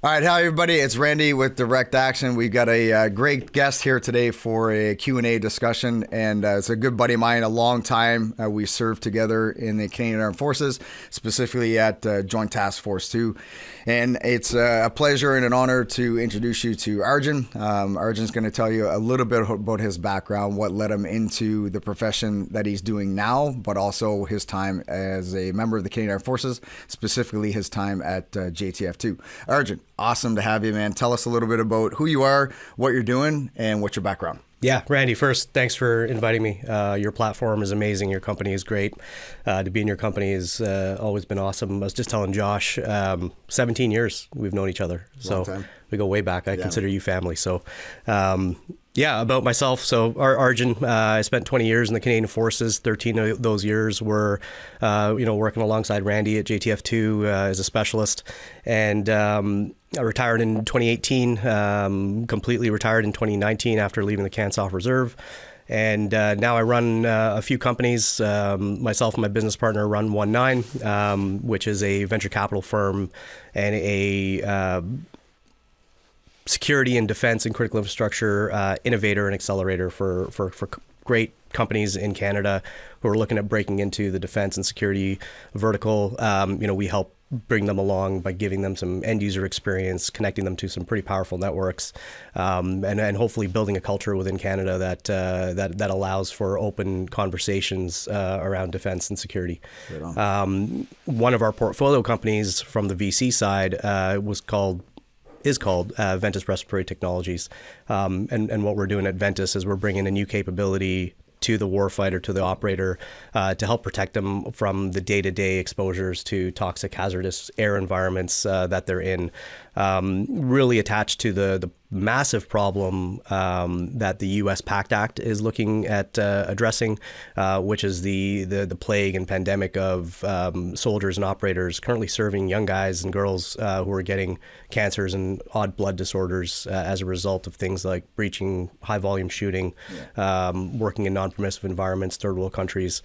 All right, hi everybody. It's Randy with Direct Action. We've got a great guest here today for a Q&A discussion, and it's a good buddy of mine. A long time we served together in the Canadian Armed Forces, specifically at Joint Task Force 2. And it's a pleasure and an honor to introduce you to Arjun. Arjun's going to tell you a little bit about his background, what led him into the profession that he's doing now, but also his time as a member of the Canadian Armed Forces, specifically his time at JTF2. Arjun, awesome to have you, man. Tell us a little bit about who you are, what you're doing, and what's your background. Yeah, Randy, first, thanks for inviting me. Your platform is amazing. Your company is great. To be in your company has always been awesome. I was just telling Josh, 17 years we've known each other. So we go way back. I consider you family. So yeah, about myself. So Arjun, I spent 20 years in the Canadian Forces. 13 of those years were, working alongside Randy at JTF2 as a specialist. And I retired in 2018, completely retired in 2019 after leaving the Kansoff Reserve. And now I run a few companies. Myself and my business partner run 19, which is a venture capital firm and a security and defense and critical infrastructure innovator and accelerator for great companies in Canada who are looking at breaking into the defense and security vertical. We help bring them along by giving them some end user experience, connecting them to some pretty powerful networks, and hopefully building a culture within Canada that allows for open conversations around defense and security. One of our portfolio companies from the VC side is called Ventus Respiratory Technologies. And what we're doing at Ventus is we're bringing a new capability to the warfighter, to the operator, to help protect them from the day-to-day exposures to toxic, hazardous air environments that they're in. Really attached to the massive problem that the U.S. PACT Act is looking at addressing, which is the plague and pandemic of soldiers and operators currently serving young guys and girls who are getting cancers and odd blood disorders as a result of things like breaching, high volume shooting, working in non-permissive environments, third world countries.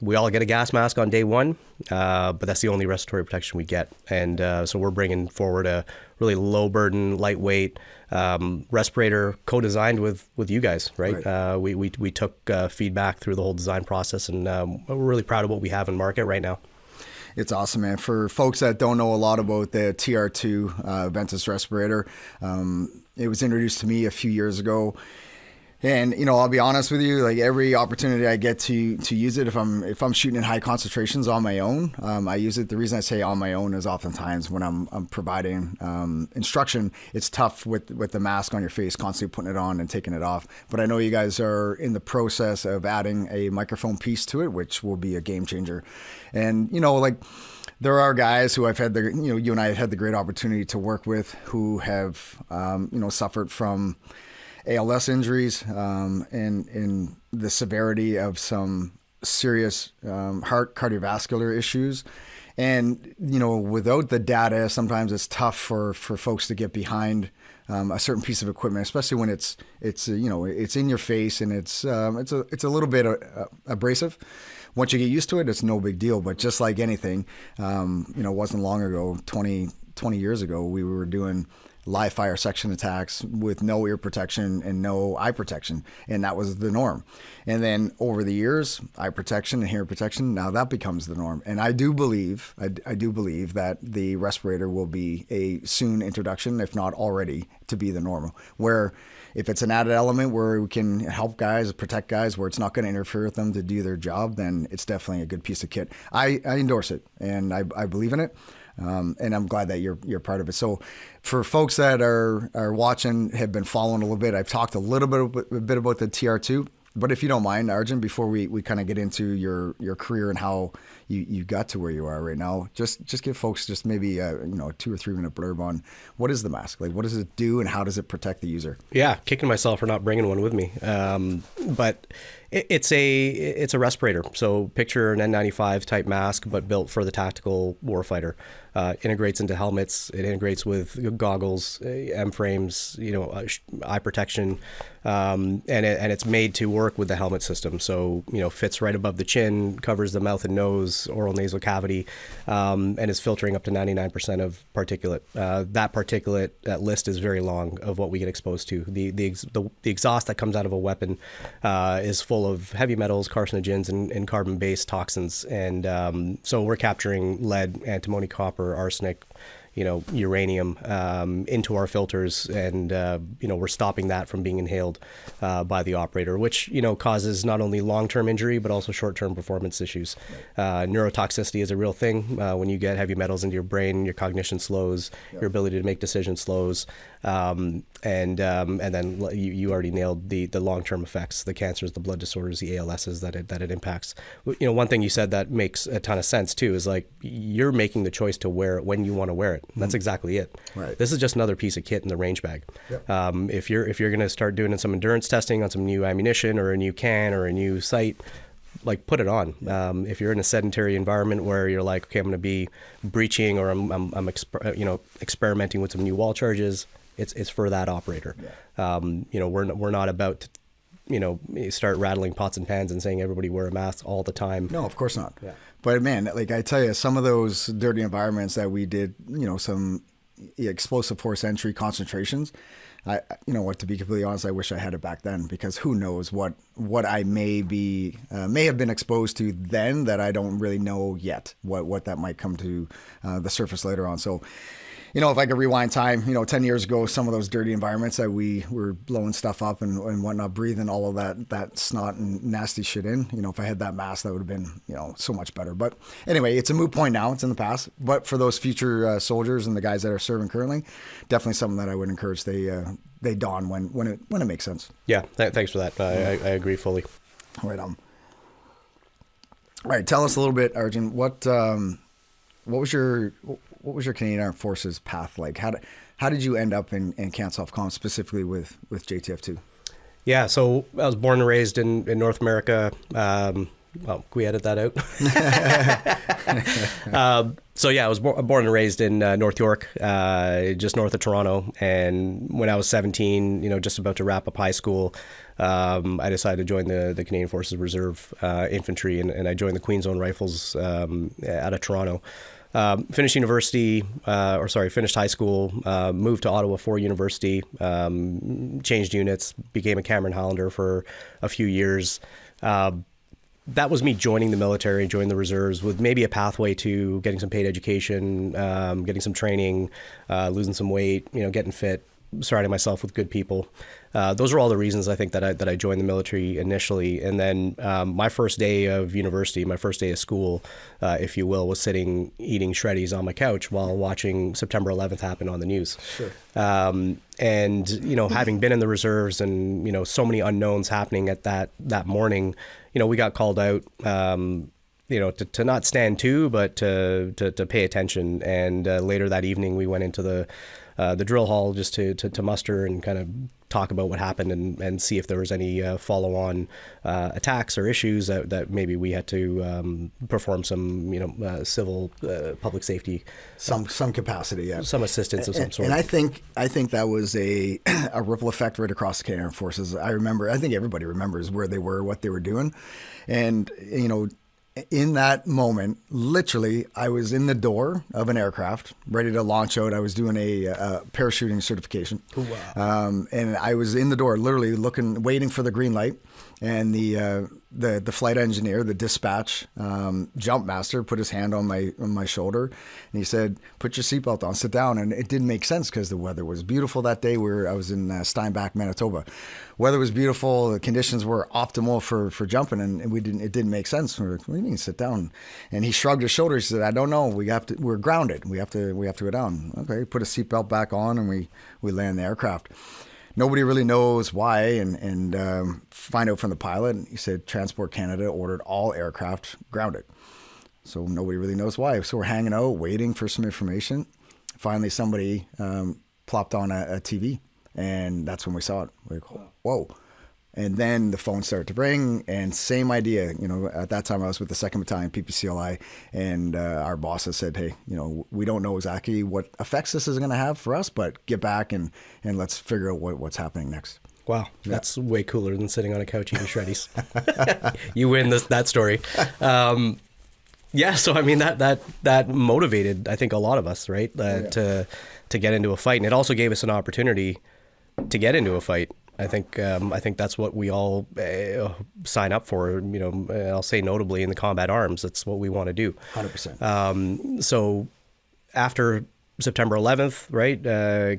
We all get a gas mask on day one, but that's the only respiratory protection we get. And so we're bringing forward a really low burden, lightweight respirator co-designed with you guys, right? We took feedback through the whole design process, and we're really proud of what we have in market right now. It's awesome, man. For folks that don't know a lot about the TR2 Ventus respirator, it was introduced to me a few years ago. And, I'll be honest with you, like every opportunity I get to use it, if I'm shooting in high concentrations on my own, I use it. The reason I say on my own is oftentimes when I'm providing instruction, it's tough with the mask on your face, constantly putting it on and taking it off. But I know you guys are in the process of adding a microphone piece to it, which will be a game changer. And, there are guys who I've had you and I have had the great opportunity to work with who have, suffered from ALS injuries, and the severity of some serious heart cardiovascular issues. And, without the data, sometimes it's tough for folks to get behind a certain piece of equipment, especially when it's in your face and it's a little bit abrasive. Once you get used to it, it's no big deal. But just like anything, it wasn't long ago, 20 years ago, we were doing live fire section attacks with no ear protection and no eye protection. And that was the norm. And then over the years, eye protection and hearing protection, now that becomes the norm. And I do believe that the respirator will be a soon introduction, if not already, to be the normal. Where if it's an added element where we can help guys, protect guys, where it's not going to interfere with them to do their job, then it's definitely a good piece of kit. I endorse it, and I believe in it. And I'm glad that you're part of it. So for folks that are watching, have been following a little bit, I've talked a bit about the TR2, but if you don't mind, Arjun, before we kind of get into your career and how you got to where you are right now, just give folks just maybe a 2 or 3 minute blurb on what is the mask, like what does it do and how does it protect the user? Yeah, kicking myself for not bringing one with me, but it's a respirator. So picture an N95 type mask, but built for the tactical warfighter. Integrates into helmets. It integrates with goggles, M-frames, eye protection, and it's made to work with the helmet system. So fits right above the chin, covers the mouth and nose. nose, oral nasal cavity, and is filtering up to 99% of particulate. That particulate, that list is very long of what we get exposed to. The exhaust that comes out of a weapon is full of heavy metals, carcinogens, and carbon-based toxins. And so we're capturing lead, antimony, copper, arsenic, uranium into our filters, and we're stopping that from being inhaled by the operator, which causes not only long-term injury but also short-term performance issues. Neurotoxicity is a real thing. When you get heavy metals into your brain, your cognition slows, your ability to make decisions slows, and then you already nailed the long-term effects, the cancers, the blood disorders, the ALSs that it impacts. One thing you said that makes a ton of sense too is like you're making the choice to wear it when you want to wear it. That's exactly it. Right. This is just another piece of kit in the range bag. Yep. If you're going to start doing some endurance testing on some new ammunition or a new can or a new sight, like put it on. If you're in a sedentary environment where you're like, okay, I'm going to be breaching or I'm experimenting with some new wall charges, it's for that operator. Yeah. We're not about to start rattling pots and pans and saying everybody wear a mask all the time. No, of course not. Yeah. But man, like I tell you, some of those dirty environments that we did, some explosive force entry concentrations, to be completely honest, I wish I had it back then, because who knows what I may have been exposed to then that I don't really know yet, what that might come to the surface later on. So, if I could rewind time, 10 years ago, some of those dirty environments that we were blowing stuff up and whatnot, breathing all of that snot and nasty shit in, if I had that mask, that would have been, so much better. But anyway, it's a moot point now. It's in the past. But for those future soldiers and the guys that are serving currently, definitely something that I would encourage they don when it makes sense. Yeah, thanks for that. I agree fully. Right on. All right, tell us a little bit, Arjun. What was your Canadian Armed Forces path like? How did you end up in CANSOFCOM, specifically with JTF2? Yeah, so I was born and raised in North America. Can we edit that out? So yeah, I was born and raised in North York, just north of Toronto. And when I was 17, just about to wrap up high school, I decided to join the Canadian Forces Reserve Infantry, and I joined the Queen's Own Rifles out of Toronto. Finished high school, moved to Ottawa for university, changed units, became a Cameron Highlander for a few years. That was me joining the military, joining the reserves with maybe a pathway to getting some paid education, getting some training, losing some weight, getting fit, surrounding myself with good people. Those are all the reasons I think that I joined the military initially. And then my first day of university, my first day of school, if you will, was sitting eating Shreddies on my couch while watching September 11th happen on the news. Sure. And having been in the reserves and so many unknowns happening at that morning, we got called out. To not stand to, but to pay attention. And later that evening, we went into the drill hall just to muster and kind of talk about what happened and see if there was any follow-on attacks or issues that maybe we had to perform some civil public safety, some capacity, yeah, some assistance of some sort. And I think that was a ripple effect right across the Canadian Forces. I think everybody remembers where they were, what they were doing, and in that moment, literally, I was in the door of an aircraft, ready to launch out. I was doing a parachuting certification. Wow. And I was in the door, literally waiting for the green light. And the flight engineer, the dispatch jump master, put his hand on my shoulder, and he said, "Put your seatbelt on, sit down." And it didn't make sense because the weather was beautiful that day. I was in Steinbach, Manitoba. Weather was beautiful. The conditions were optimal for jumping, and it didn't make sense. We're like, "What do you mean, sit down?" And he shrugged his shoulders. He said, "I don't know. We're grounded. We have to go down." Okay, put a seatbelt back on, and we land the aircraft. Nobody really knows why, and find out from the pilot. He said Transport Canada ordered all aircraft grounded. So nobody really knows why. So we're hanging out, waiting for some information. Finally, somebody plopped on a TV, and that's when we saw it. We're like, whoa. And then the phone started to ring, and same idea. At that time I was with the 2nd Battalion PPCLI, and our bosses said, "Hey, we don't know exactly what effects this is going to have for us, but get back and let's figure out what's happening next." Wow, that's way cooler than sitting on a couch eating Shreddies. You win that story. Yeah, so I mean that motivated, I think, a lot of us, right, to get into a fight, and it also gave us an opportunity to get into a fight. I think that's what we all sign up for. You know, I'll say notably in the combat arms, that's what we want to do. 100%. So after September 11th, right,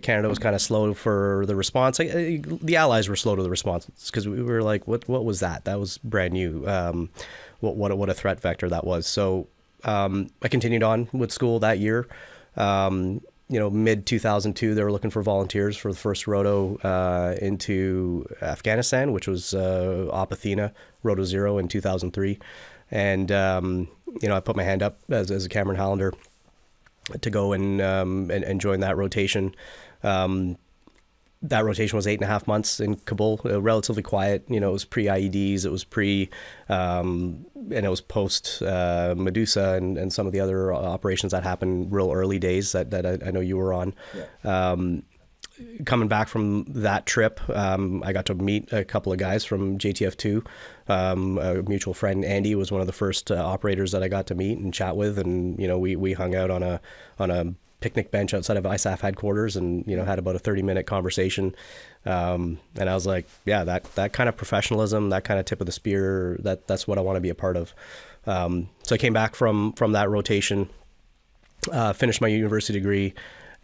Canada was kind of slow for the response. The Allies were slow to the response because we were like, what was that? That was brand new. What a threat vector that was. So I continued on with school that year. You know, mid 2002, they were looking for volunteers for the first roto into Afghanistan, which was Op Athena, Roto Zero in 2003. And, you know, I put my hand up as a Cameron Hollander to go and join that rotation. That rotation was 8.5 months in Kabul, relatively quiet. You know, it was pre-IEDs, it was and it was post Medusa and some of the other operations that happened real early days that I know you were on. Yeah. Coming back from that trip, I got to meet a couple of guys from JTF2. A mutual friend, Andy, was one of the first operators that I got to meet and chat with, and you know, we hung out on a picnic bench outside of ISAF headquarters, and you know, had about a 30-minute conversation. And I was like, yeah, that kind of professionalism, that kind of tip of the spear, that's what I want to be a part of. So I came back from that rotation, finished my university degree,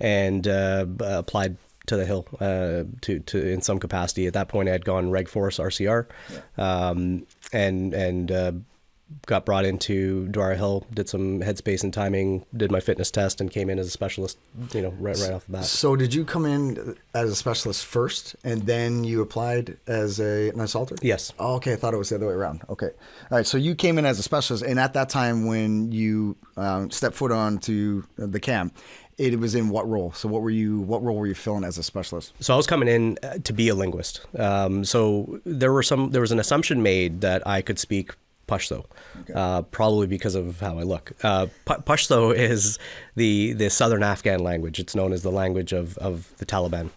and applied to the Hill to in some capacity. At that point, I had gone Reg Force RCR, and got brought into Dwara Hill, did some headspace and timing, did my fitness test, and came in as a specialist, you know, right off the bat. So did you come in as a specialist first, and then you applied as an assaulter? Yes. Oh, okay, I thought it was the other way around. Okay. All right, so you came in as a specialist, and at that time when you stepped foot onto the cam, it was in what role? So what role were you filling as a specialist? So I was coming in to be a linguist. So there was an assumption made that I could speak Pashto, okay. Probably because of how I look. Pashto is the southern Afghan language. It's known as the language of the Taliban.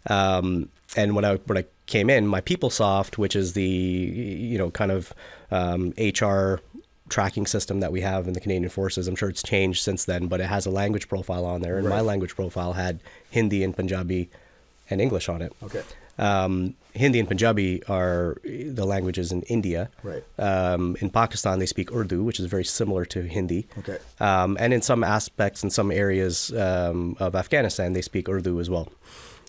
And when I came in, my PeopleSoft, which is the, you know, kind of HR tracking system that we have in the Canadian Forces, I'm sure it's changed since then, but it has a language profile on there, and my language profile had Hindi and Punjabi and English on it. Okay. Hindi and Punjabi are the languages in India. Right. In Pakistan, they speak Urdu, which is very similar to Hindi. Okay. And in some aspects, in some areas of Afghanistan, they speak Urdu as well.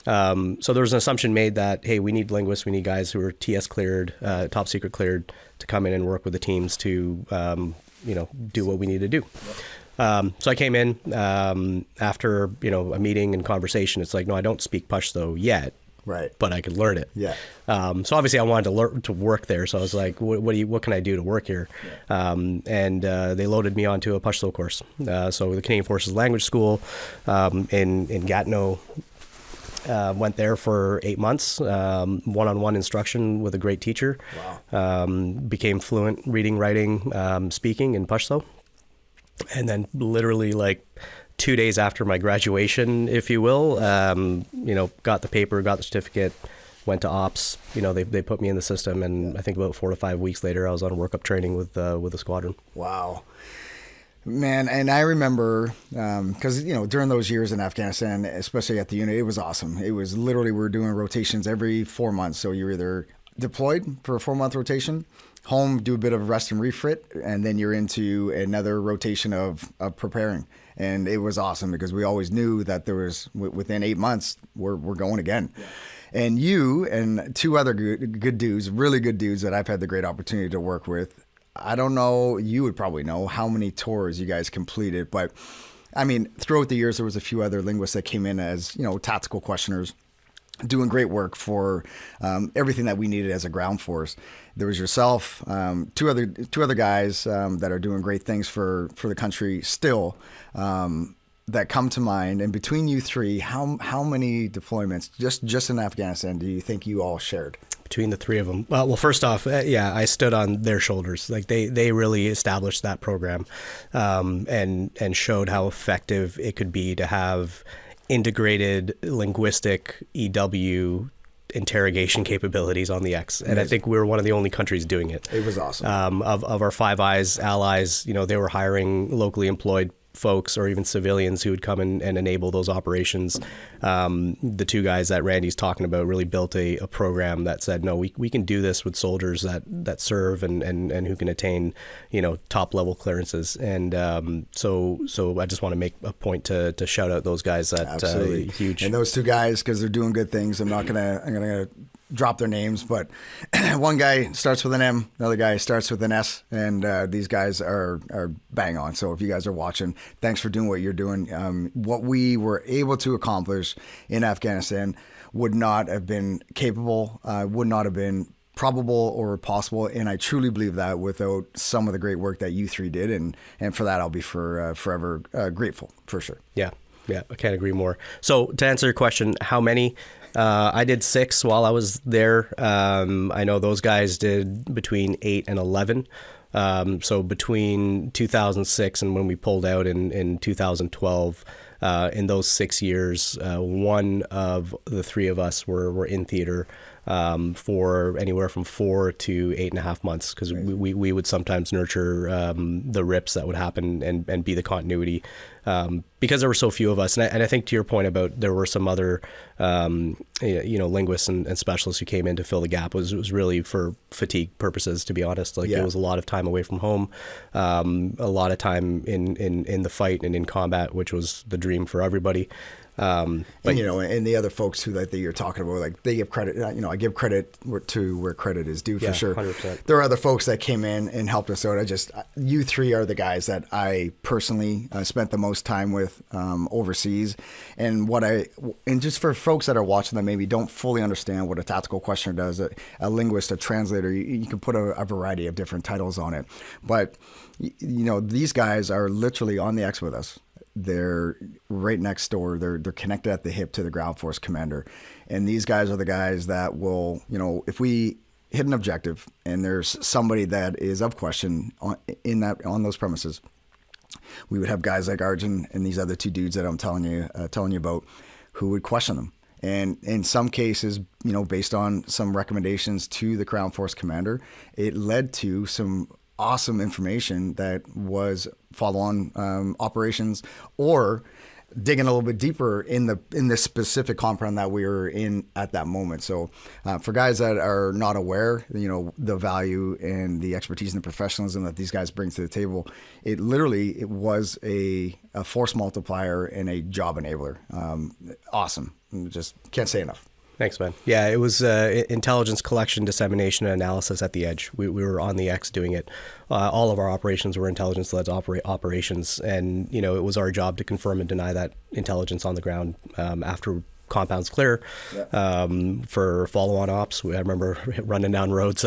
So there was an assumption made that, hey, we need linguists, we need guys who are TS cleared, top secret cleared, to come in and work with the teams to, you know, do what we need to do. So I came in after, you know, a meeting and conversation. It's like, no, I don't speak Pashto yet. Right. But I could learn it. Yeah. So obviously I wanted to learn to work there. So I was like, what can I do to work here? Yeah. And they loaded me onto a Pashto course. So the Canadian Forces Language School in Gatineau. Went there for 8 months, one-on-one instruction with a great teacher. Wow. Became fluent reading, writing, speaking in Pashto. And then literally like 2 days after my graduation, if you will, you know, got the paper, got the certificate, went to ops. You know, they put me in the system, and I think about 4 to 5 weeks later, I was on workup training with the squadron. Wow. Man, and I remember, because, you know, during those years in Afghanistan, especially at the unit, it was awesome. It was literally, we were doing rotations every 4 months. So you're either deployed for a 4-month rotation, home, do a bit of rest and refit, and then you're into another rotation of preparing. And it was awesome because we always knew that there was, within 8 months, we're going again. Yeah. And you and 2 other good dudes, really good dudes that I've had the great opportunity to work with, I don't know, you would probably know how many tours you guys completed, but I mean, throughout the years, there was a few other linguists that came in as, you know, tactical questioners, doing great work for everything that we needed as a ground force. There was yourself, two other guys that are doing great things for the country still, that come to mind. And between you 3, how many deployments just in Afghanistan do you think you all shared? Between the 3 of them. Well, first off, I stood on their shoulders. Like they really established that program, and showed how effective it could be to have integrated linguistic EW interrogation capabilities on the X, and I think we were one of the only countries doing it. It was awesome. Of our Five Eyes allies, they were hiring locally employed folks or even civilians who would come and enable those operations. The two guys that Randy's talking about really built a program that said, no, we can do this with soldiers that serve and who can attain, top level clearances. And so I just want to make a point to shout out those guys. Absolutely Huge. And those two guys, because they're doing good things, I'm gonna drop their names, but one guy starts with an M, another guy starts with an S, and these guys are bang on. So if you guys are watching, thanks for doing what you're doing. What we were able to accomplish in Afghanistan would not have been capable, would not have been probable or possible, and I truly believe that without some of the great work that you three did, and for that I'll be forever grateful, for sure. Yeah, I can't agree more. So to answer your question, how many? I did 6 while I was there. I know those guys did between 8 and 11. So between 2006 and when we pulled out in 2012, in those 6 years, one of the 3 of us were in theater for anywhere from 4 to 8.5 months, because we would sometimes nurture the rips that would happen and be the continuity, because there were so few of us. And I think to your point about there were some other linguists and specialists who came in to fill the gap, was really for fatigue purposes, to be honest. It was a lot of time away from home, a lot of time in the fight and in combat, which was the dream for everybody. But and the other folks who that you're talking about, like, they give credit. I give credit to where credit is due, for sure. 100%. There are other folks that came in and helped us out. You three are the guys that I personally spent the most time with overseas, and just for folks that are watching that maybe don't fully understand what a tactical questioner does, a linguist, a translator, you can put a variety of different titles on it, but these guys are literally on the X with us. They're right next door. They're connected at the hip to the ground force commander. And these guys are the guys that will, if we hit an objective and there's somebody that is of question on those premises, we would have guys like Arjun and these other 2 dudes that I'm telling you about, who would question them. And in some cases, based on some recommendations to the ground force commander, it led to some awesome information that was follow-on operations, or digging a little bit deeper in this specific compound that we were in at that moment. So for guys that are not aware, the value and the expertise and the professionalism that these guys bring to the table, it was a force multiplier and a job enabler. Awesome. Just can't say enough. Thanks, man. Yeah, it was intelligence collection, dissemination, and analysis at the edge. We were on the X doing it. All of our operations were intelligence-led operations, and it was our job to confirm and deny that intelligence on the ground after compounds clear. For follow-on ops, I remember running down roads,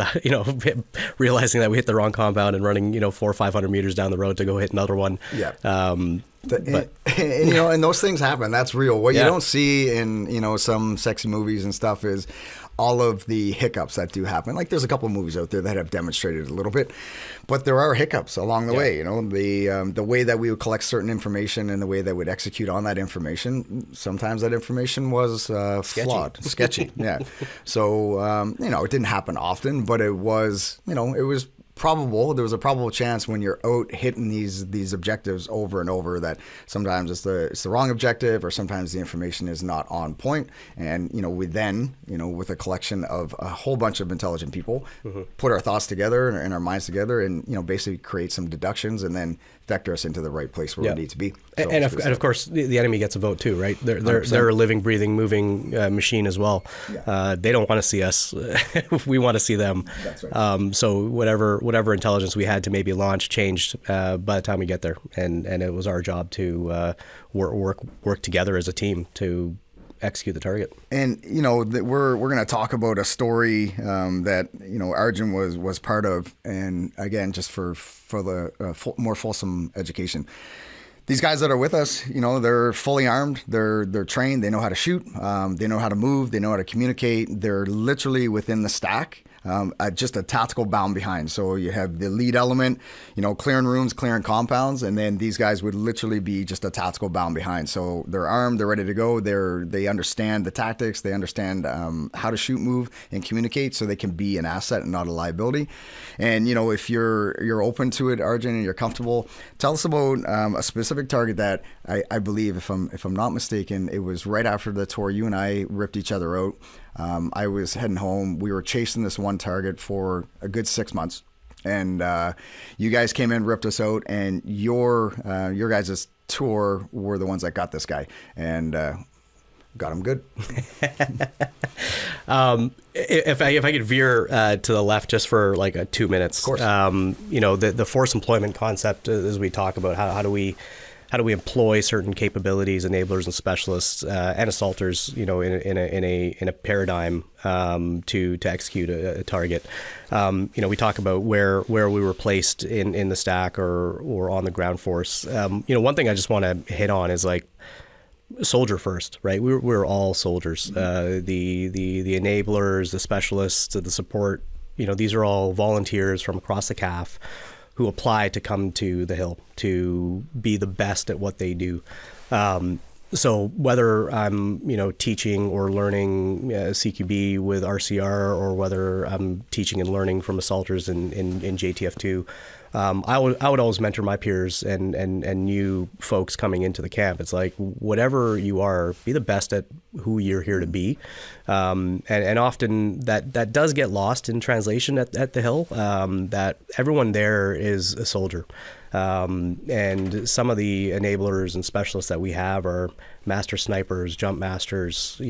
realizing that we hit the wrong compound and running 400 or 500 meters down the road to go hit another one. And those things happen. That's real. What you don't see in some sexy movies and stuff is all of the hiccups that do happen. Like, there's a couple of movies out there that have demonstrated it a little bit, but there are hiccups along the way. The way that we would collect certain information and the way that we'd execute on that information, sometimes that information was flawed, sketchy. Yeah. So it didn't happen often, but it was probable. There was a probable chance when you're out hitting these objectives over and over that sometimes it's the wrong objective, or sometimes the information is not on point. And we then with a collection of a whole bunch of intelligent people, put our thoughts together and our minds together, and basically create some deductions and then vector us into the right place where we need to be. So, and of course, the enemy gets a vote too, right? They're a living, breathing, moving machine as well. They don't want to see us. We want to see them. That's right. So whatever intelligence we had to maybe launch changed by the time we get there, and it was our job to work together as a team to execute the target. And we're going to talk about a story that Arjun was part of, and again, just for the more fulsome education. These guys that are with us, they're fully armed, they're trained, they know how to shoot, they know how to move, they know how to communicate. They're literally within the stack. just a tactical bound behind. So you have the lead element, clearing rooms, clearing compounds, and then these guys would literally be just a tactical bound behind. So they're armed, they're ready to go, they understand the tactics, they understand how to shoot, move, and communicate, so they can be an asset and not a liability. And if you're open to it, Arjun, and you're comfortable, tell us about a specific target that I believe, if I'm not mistaken, it was right after the tour. You and I ripped each other out. I was heading home. We were chasing this one target for a good 6 months, and you guys came in, ripped us out, and your guys' tour were the ones that got this guy, and got him good. If I could veer to the left just for like 2 minutes, of course. The force employment concept, as we talk about how do we employ certain capabilities, enablers, and specialists and assaulters, in a paradigm to execute a target. We talk about where we were placed in the stack or on the ground force. One thing I just want to hit on is like soldier first, right? We're all soldiers. The enablers, the specialists, the support. These are all volunteers from across the CAF who apply to come to the Hill to be the best at what they do. So whether I'm, teaching or learning CQB with RCR, or whether I'm teaching and learning from assaulters in JTF2, I would always mentor my peers and new folks coming into the camp. It's like, whatever you are, be the best at who you're here to be. And often that does get lost in translation at the Hill, that everyone there is a soldier. And some of the enablers and specialists that we have are master snipers, jump masters,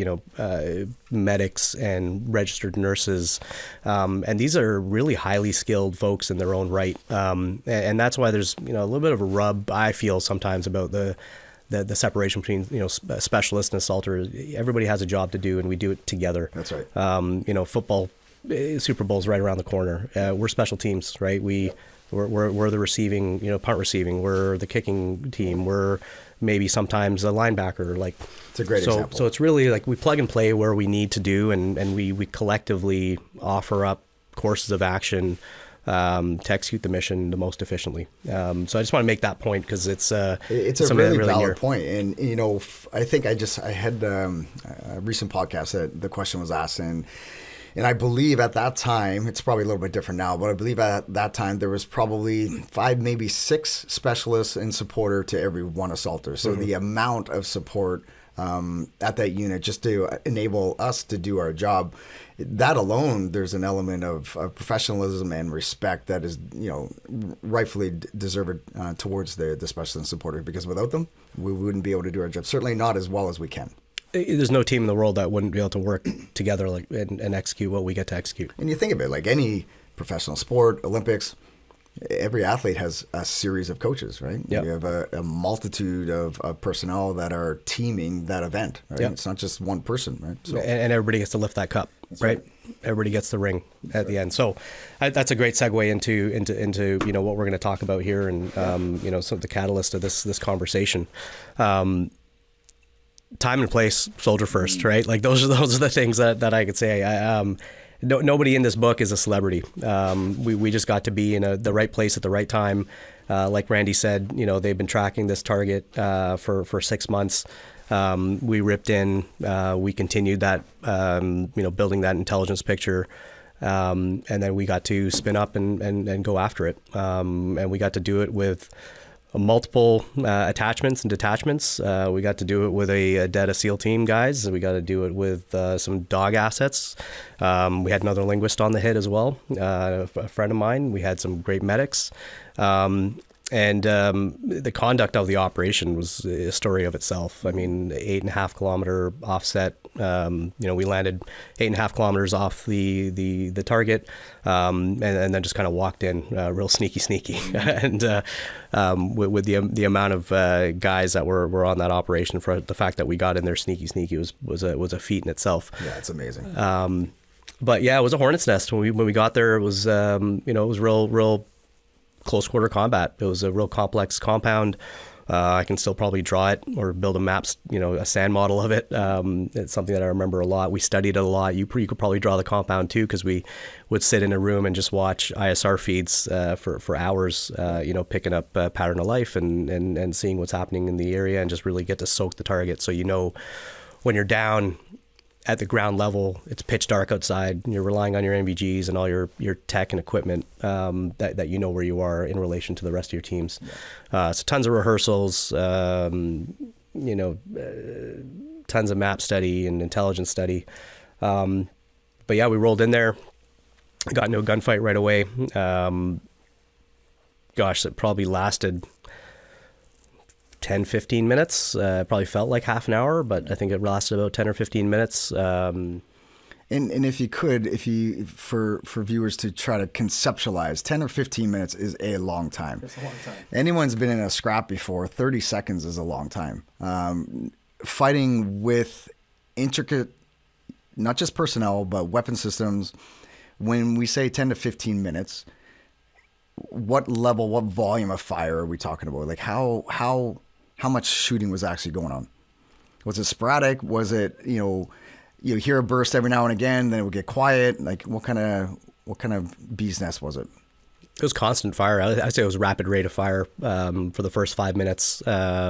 medics, and registered nurses. And these are really highly skilled folks in their own right. And that's why there's, a little bit of a rub, I feel, sometimes about the separation between, specialist and assaulter. Everybody has a job to do, and we do it together. That's right. Football, Super Bowl's right around the corner. We're special teams, right? We're the receiving, punt receiving. We're the kicking team. We're maybe sometimes a linebacker. Like, it's a great example. So it's really like we plug and play where we need to do, and we collectively offer up courses of action to execute the mission the most efficiently. So I just want to make that point, because it's a really valid point. And I think I had a recent podcast that the question was asked, and I believe at that time, it's probably a little bit different now, but I believe at that time there was probably 5, maybe 6 specialists and supporter to every one assaulter. So the amount of support at that unit just to enable us to do our job, that alone, there's an element of professionalism and respect that is, rightfully deserved towards the specialist and supporter, because without them, we wouldn't be able to do our job. Certainly not as well as we can. There's no team in the world that wouldn't be able to work together and execute what we get to execute. And you think of it like any professional sport, Olympics, every athlete has a series of coaches, right? Yep. You have a multitude of personnel that are teaming that event, right? Yep. It's not just one person, right? So, and everybody gets to lift that cup, right? Everybody gets the ring at the end. So that's a great segue into what we're going to talk about here, and some of the catalyst of this conversation. Time and place, soldier first, right? Like those are the things that I could say. Nobody in this book is a celebrity. We just got to be in the right place at the right time. Like Randy said, they've been tracking this target for 6 months. We ripped in. We continued that, building that intelligence picture. And then we got to spin up and go after it. And we got to do it with multiple attachments and detachments. We got to do it with a DETA SEAL team, guys. We got to do it with some dog assets. We had another linguist on the hit as well, a friend of mine. We had some great medics. And the conduct of the operation was a story of itself. I mean, 8.5 kilometer offset. We landed 8.5 kilometers off the target, and then just kind of walked in, real sneaky. And with the amount of guys that were on that operation, for the fact that we got in there sneaky was a feat in itself. Yeah, it's amazing. But yeah, it was a hornet's nest when we got there. It was it was real close quarter combat. It was a real complex compound. I can still probably draw it or build a maps, a sand model of it. It's something that I remember a lot. We studied it a lot. You could probably draw the compound too, because we would sit in a room and just watch ISR feeds for hours, picking up pattern of life and seeing what's happening in the area, and just really get to soak the target. So when you're down at the ground level, it's pitch dark outside, and you're relying on your NVGs and all your tech and equipment, that you know where you are in relation to the rest of your teams. So tons of rehearsals, tons of map study and intelligence study. But yeah, we rolled in there, got into a gunfight right away. It probably lasted 10, 15 minutes. Probably felt like half an hour, but I think it lasted about 10 or 15 minutes. And if you could, for viewers to try to conceptualize, 10 or 15 minutes is a long time. It's a long time. Anyone's been in a scrap before, 30 seconds is a long time. Fighting with intricate, not just personnel, but weapon systems. When we say 10 to 15 minutes, what level, what volume of fire are we talking about? Like how much shooting was actually going on? Was it sporadic? Was it, you hear a burst every now and again, then it would get quiet? Like what kind of bee's nest was it? It was constant fire. I'd say it was rapid rate of fire for the first 5 minutes.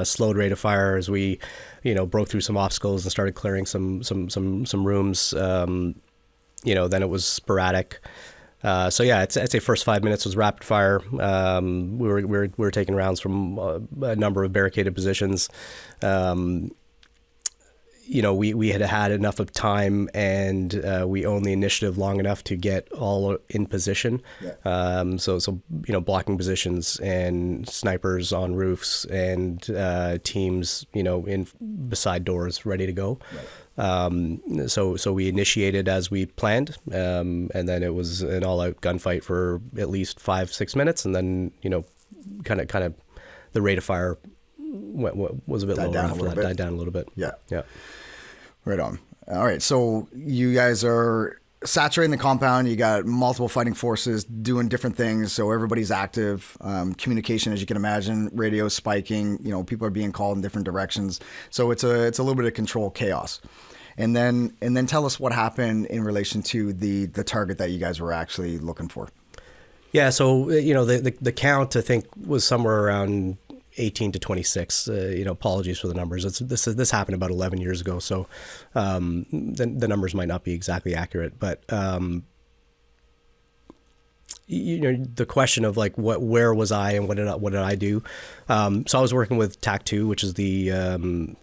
Slowed rate of fire as we, broke through some obstacles and started clearing some rooms. Then it was sporadic. I'd say first 5 minutes was rapid fire. We were taking rounds from a number of barricaded positions. We had enough of time, and we owned the initiative long enough to get all in position. Yeah. So blocking positions and snipers on roofs and teams, in beside doors ready to go. Right. So we initiated as we planned, and then it was an all-out gunfight for at least 5-6 minutes, and then kind of the rate of fire was a bit lower after that. Died down a little bit. Yeah. Yeah. Right on. All right. So you guys are saturating the compound. You got multiple fighting forces doing different things. So everybody's active. Communication, as you can imagine, radio spiking. People are being called in different directions. So it's a little bit of control chaos. And then tell us what happened in relation to the target that you guys were actually looking for. Yeah. So the count, I think, was somewhere around 18 to 26. Apologies for the numbers. This happened about 11 years ago, so the numbers might not be exactly accurate. But the question of like where was I and what did I do? So I was working with TAC2, which is the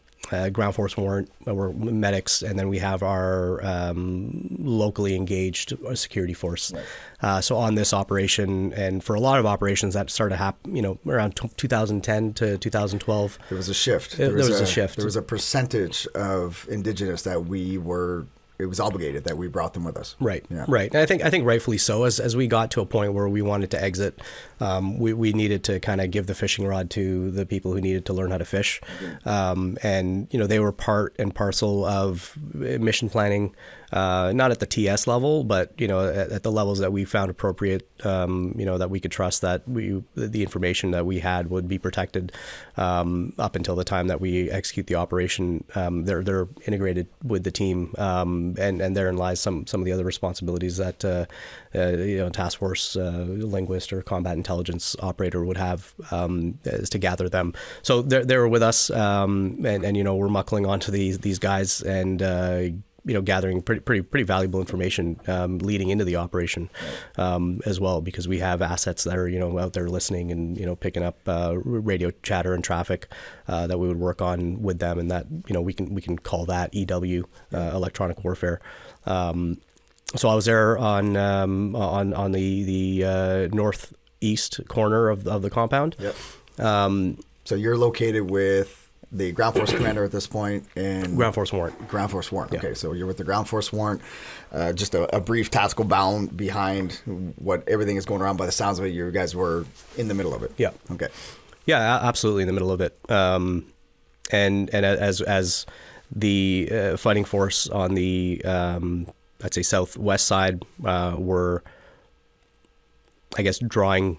ground force warrant. We're medics, and then we have our locally engaged security force. Right. So on this operation, and for a lot of operations that started around 2010 to 2012, there was a shift. There was a shift. There was a percentage of Indigenous that it was obligated that we brought them with us. Right. Yeah. Right. And I think rightfully so. As we got to a point where we wanted to exit, we needed to kind of give the fishing rod to the people who needed to learn how to fish. And they were part and parcel of mission planning, not at the TS level, but at the levels that we found appropriate. That we could trust that the information that we had would be protected up until the time that we execute the operation. They're integrated with the team. And therein lies some of the other responsibilities that task force linguist or combat intelligence operator would have, is to gather them. So they were with us, and we're muckling onto these guys and gathering pretty valuable information leading into the operation as well, because we have assets that are out there listening and picking up radio chatter and traffic that we would work on with them, and that we can call that EW, electronic warfare. So I was there on the northeast corner of the compound. Yep. So you're located with the ground force commander at this point, and ground force warrant. Ground force warrant. Yeah. Okay, so you're with the ground force warrant. Just a brief tactical bound behind what everything is going around. By the sounds of it, you guys were in the middle of it. Yeah. Okay. Yeah, absolutely in the middle of it. And as the fighting force on the I'd say southwest side were, I guess, drawing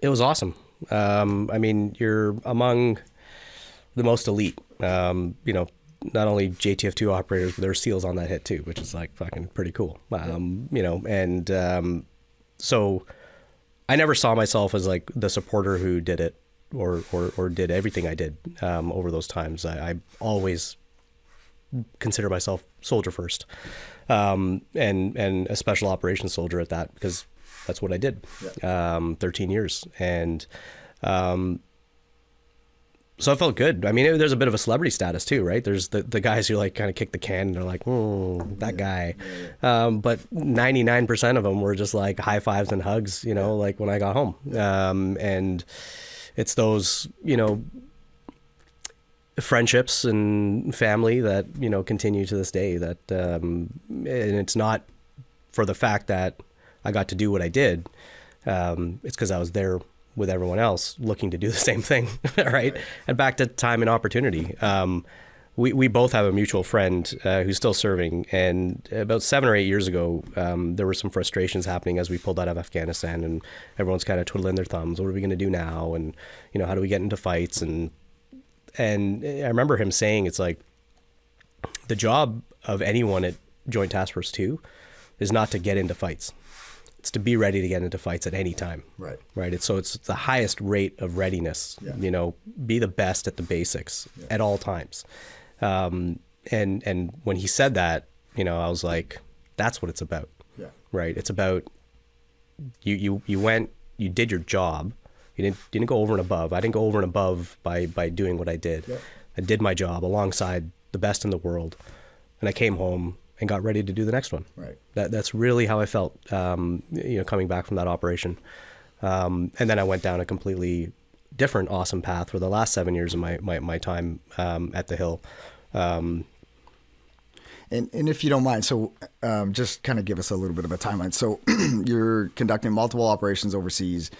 It was awesome. I mean, you're among the most elite. Not only JTF2 operators, but there were SEALs on that hit too, which is like fucking pretty cool. So I never saw myself as like the supporter who did it or did everything I did over those times. I always consider myself soldier first, and a special operations soldier at that, because that's what I did. 13 years. And so I felt good. I mean, there's a bit of a celebrity status too, right? There's the guys who like kind of kick the can and they're like, that guy. But 99% of them were just like high fives and hugs, like when I got home. And it's those, friendships and family that, continue to this day, that, and it's not for the fact that I got to do what I did. It's because I was there with everyone else looking to do the same thing, right? And back to time and opportunity. We both have a mutual friend who's still serving, and about 7 or 8 years ago, there were some frustrations happening as we pulled out of Afghanistan, and everyone's kind of twiddling their thumbs. What are we going to do now? And how do we get into fights? And I remember him saying, it's like, the job of anyone at Joint Task Force 2 is not to get into fights. It's to be ready to get into fights at any time. Right. It's the highest rate of readiness. Be the best at the basics at all times. And when he said that, I was like, that's what it's about. Right. It's about you went, you did your job. You didn't go over and above. I didn't go over and above by doing what I did. I did my job alongside the best in the world, and I came home and got ready to do the next one. That's really how I felt, coming back from that operation. And then I went down a completely different awesome path for the last 7 years of my time at the Hill. And if you don't mind, so just kind of give us a little bit of a timeline. So you're conducting multiple operations overseas,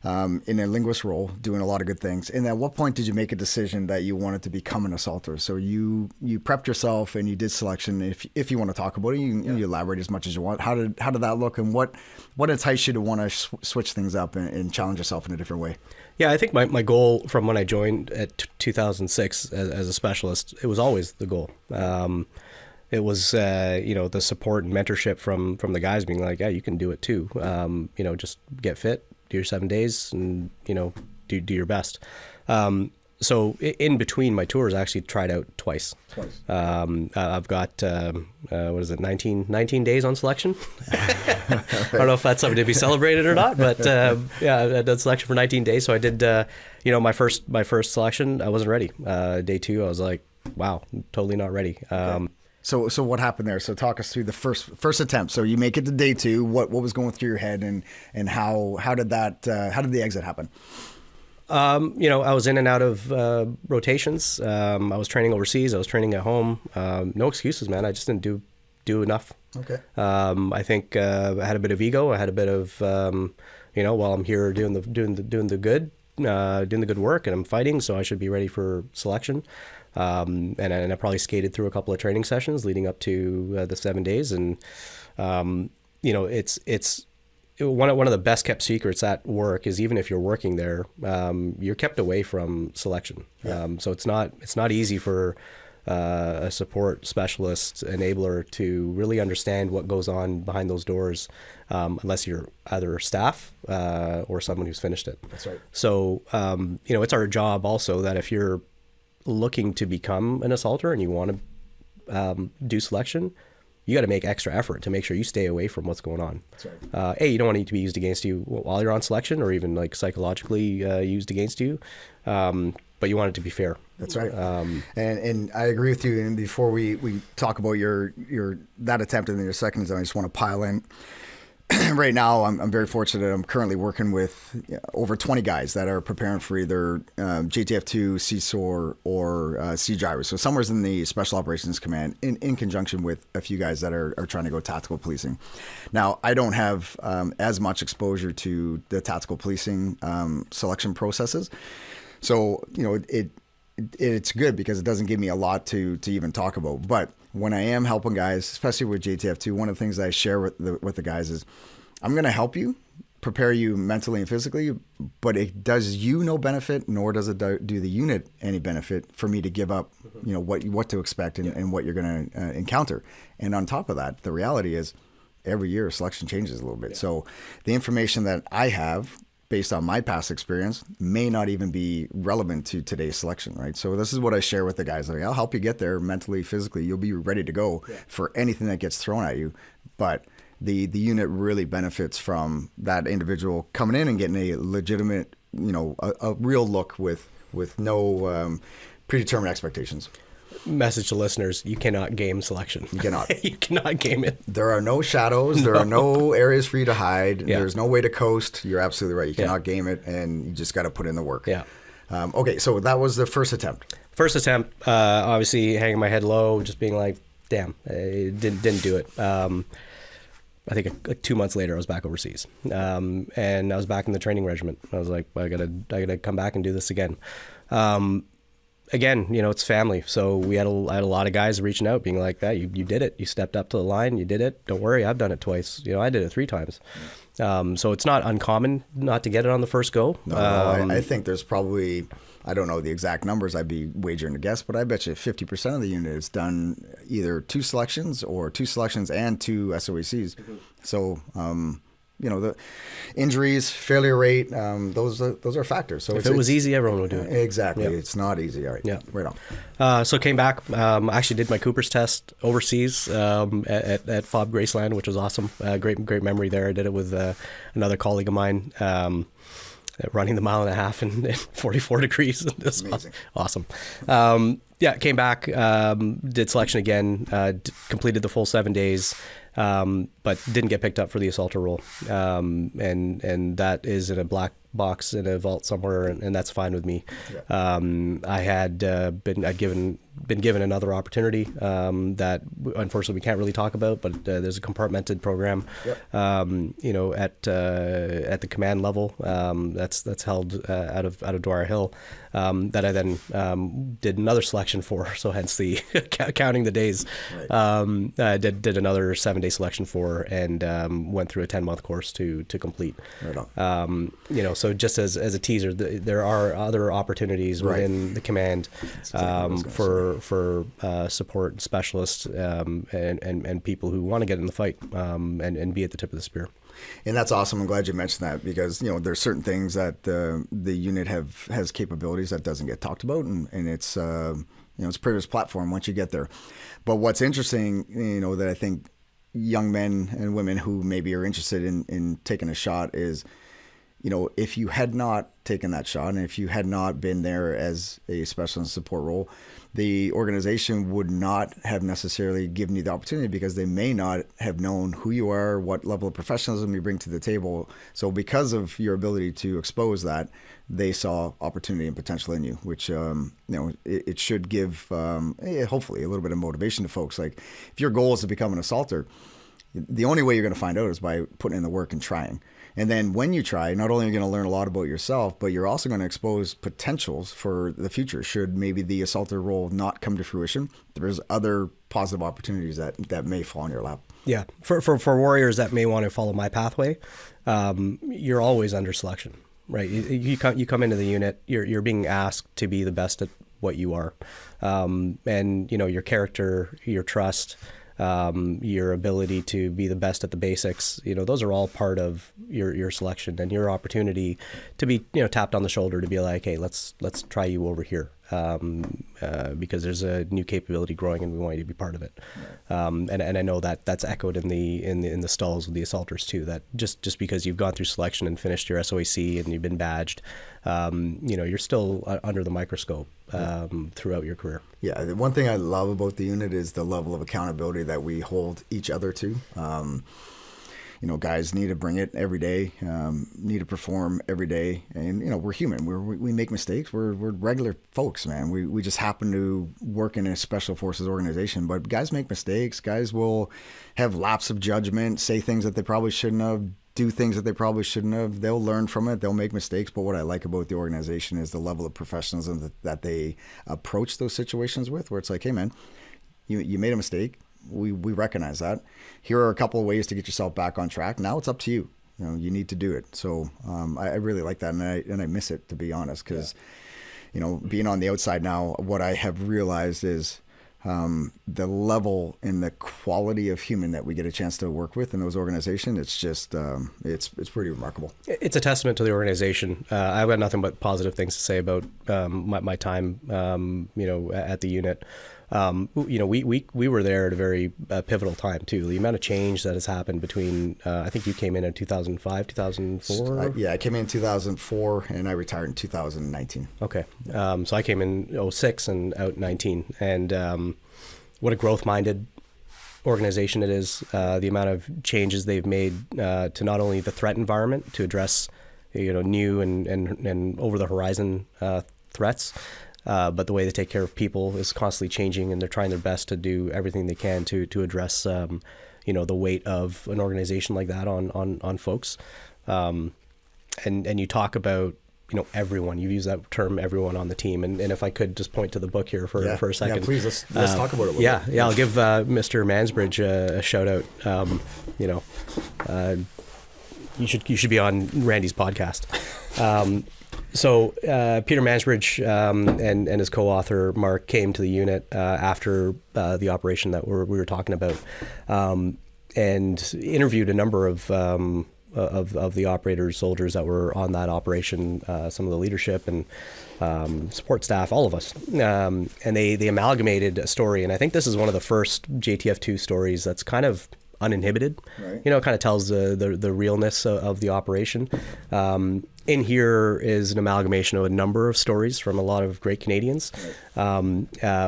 in a linguist role, doing a lot of good things. And at what point did you make a decision that you wanted to become an assaulter? So you prepped yourself and you did selection. If you want to talk about it, you elaborate as much as you want. How did that look, and what enticed you to want to switch things up and challenge yourself in a different way? Yeah, I think my goal from when I joined at 2006 as a specialist, it was always the goal. It was, the support and mentorship from the guys being like, yeah, you can do it too. Just get fit, do your 7 days, and, do your best. So in between my tours, I actually tried out twice. I've got, 19 days on selection. I don't know if that's something to be celebrated or not, but I did selection for 19 days. So I did, my first selection, I wasn't ready. Day 2, I was like, wow, totally not ready. So what happened there? So talk us through the first attempt. So you make it to day 2. What was going through your head, and how did the exit happen? I was in and out of rotations. I was training overseas. I was training at home. No excuses, man. I just didn't do enough. Okay. I think I had a bit of ego. I had a bit of, while I'm here doing the good work, and I'm fighting, so I should be ready for selection. And I probably skated through a couple of training sessions leading up to the 7 days. And, it's one of the best kept secrets at work is, even if you're working there, you're kept away from selection. So it's not easy for a support specialist enabler to really understand what goes on behind those doors, unless you're either staff or someone who's finished it. That's right. So, it's our job also that if you're looking to become an assaulter and you want to do selection, you got to make extra effort to make sure you stay away from what's going on. That's right. You don't want it to be used against you while you're on selection, or even like psychologically used against you. But you want it to be fair. That's right. And I agree with you. And before we talk about your that attempt and then your second attempt, I just want to pile in. Right now, I'm very fortunate. I'm currently working with over 20 guys that are preparing for either JTF2, CSOR, or Sea Drivers. So somewhere's in the Special Operations Command, in conjunction with a few guys that are trying to go tactical policing. Now, I don't have as much exposure to the tactical policing selection processes. So, it's good because it doesn't give me a lot to even talk about. But when I am helping guys, especially with JTF2, one of the things that I share with the guys is, I'm going to help you, prepare you mentally and physically, but it does you no benefit, nor does it do the unit any benefit for me to give up, what to expect and what you're going to encounter. And on top of that, the reality is every year selection changes a little bit. So the information that I have based on my past experience may not even be relevant to today's selection, right? So this is what I share with the guys. Like, I'll help you get there mentally, physically. You'll be ready to go for anything that gets thrown at you. But the unit really benefits from that individual coming in and getting a legitimate, a real look with no predetermined expectations. Message to listeners: you cannot game selection. You cannot. You cannot game it. There are no shadows. There are no areas for you to hide. Yeah. There's no way to coast. You're absolutely right. You cannot game it, and you just got to put in the work. Yeah. Okay, so that was the first attempt. Obviously hanging my head low, just being like, damn, I didn't do it. I think like 2 months later, I was back overseas, and I was back in the training regiment. I was like, I gotta come back and do this again. Again, it's family. So I had a lot of guys reaching out, being like, "That you did it. You stepped up to the line. You did it. Don't worry, I've done it twice. I did it 3 times." So it's not uncommon not to get it on the first go. No, I think there's probably, I don't know the exact numbers, I'd be wagering to guess, but I bet you 50% of the unit is done either 2 selections or 2 selections and 2 SOACs. Mm-hmm. So, the injuries, failure rate, those are factors. So if it was easy, everyone would do it. Exactly. Yeah. It's not easy. All right. Yeah. Right on. So came back, actually did my Cooper's test overseas at FOB Graceland, which was awesome. Great memory there. I did it with another colleague of mine. Running the 1.5 miles in 44 degrees. Amazing. Awesome. Came back, did selection again, completed the full 7 days, but didn't get picked up for the assaulter role. And that is in a black box in a vault somewhere, and that's fine with me. Yeah. I had been given another opportunity that unfortunately we can't really talk about, but there's a compartmented program, at the command level that's held out of Dwyer Hill, that I then did another selection for. So hence the counting the days. Right. Did another 7-day selection for, and went through a 10-month course to complete. Right on. So just as a teaser, there are other opportunities within the command for support specialists and people who want to get in the fight and be at the tip of the spear. And that's awesome. I'm glad you mentioned that, because there's certain things that the unit has capabilities that doesn't get talked about, and it's it's a privileged platform once you get there. But what's interesting, that I think young men and women who maybe are interested in taking a shot is, if you had not taken that shot and if you had not been there as a specialist support role, the organization would not have necessarily given you the opportunity, because they may not have known who you are, what level of professionalism you bring to the table. So because of your ability to expose that, they saw opportunity and potential in you, which, it should give, hopefully, a little bit of motivation to folks. Like, if your goal is to become an assaulter, the only way you're going to find out is by putting in the work and trying. And then when you try, not only are you going to learn a lot about yourself, but you're also going to expose potentials for the future. Should maybe the assaulter role not come to fruition, there's other positive opportunities that may fall in your lap. Yeah. For warriors that may want to follow my pathway, you're always under selection, right? You come into the unit, you're being asked to be the best at what you are. And, your character, your trust, your ability to be the best at the basics, those are all part of your selection and your opportunity to be, tapped on the shoulder to be like, hey, let's try you over here, because there's a new capability growing and we want you to be part of it. And I know that's echoed in the stalls with the assaulters too, that just because you've gone through selection and finished your SOAC and you've been badged, you're still under the microscope throughout your career. Yeah, the one thing I love about the unit is the level of accountability that we hold each other to. Guys need to bring it every day, need to perform every day. And, we're human. We make mistakes. We're regular folks, man. We just happen to work in a special forces organization. But guys make mistakes. Guys will have lapse of judgment, say things that they probably shouldn't have, do things that they probably shouldn't have. They'll learn from it. They'll make mistakes. But what I like about the organization is the level of professionalism that they approach those situations with, where it's like, hey, man, you made a mistake. We recognize that. Here are a couple of ways to get yourself back on track. Now it's up to you. you need to do it. So I really like that, and I miss it, to be honest, because being on the outside now, what I have realized is the level and the quality of human that we get a chance to work with in those organizations. It's just it's pretty remarkable. It's a testament to the organization. I've got nothing but positive things to say about my time at the unit. We were there at a very pivotal time too. The amount of change that has happened between I think you came in 2005, 2004. Yeah, I came in 2004 and I retired in 2019. Okay, so I came in 06 and out 19, and what a growth-minded organization it is. The amount of changes they've made to not only the threat environment to address new and over the horizon threats. But the way they take care of people is constantly changing, and they're trying their best to do everything they can to address, the weight of an organization like that on folks. And you talk about, everyone. You've used that term, everyone on the team. And if I could just point to the book here for a second. Yeah, please, let's talk about it. Yeah, I'll give Mr. Mansbridge a shout out. You should be on Randy's podcast. So Peter Mansbridge and his co-author Mark came to the unit after the operation that we were talking about, and interviewed a number of the operators, soldiers that were on that operation, some of the leadership and support staff, all of us, and they amalgamated a story. And I think this is one of the first JTF2 stories that's kind of uninhibited. Right. It kind of tells the realness of the operation. In here is an amalgamation of a number of stories from a lot of great Canadians. Right.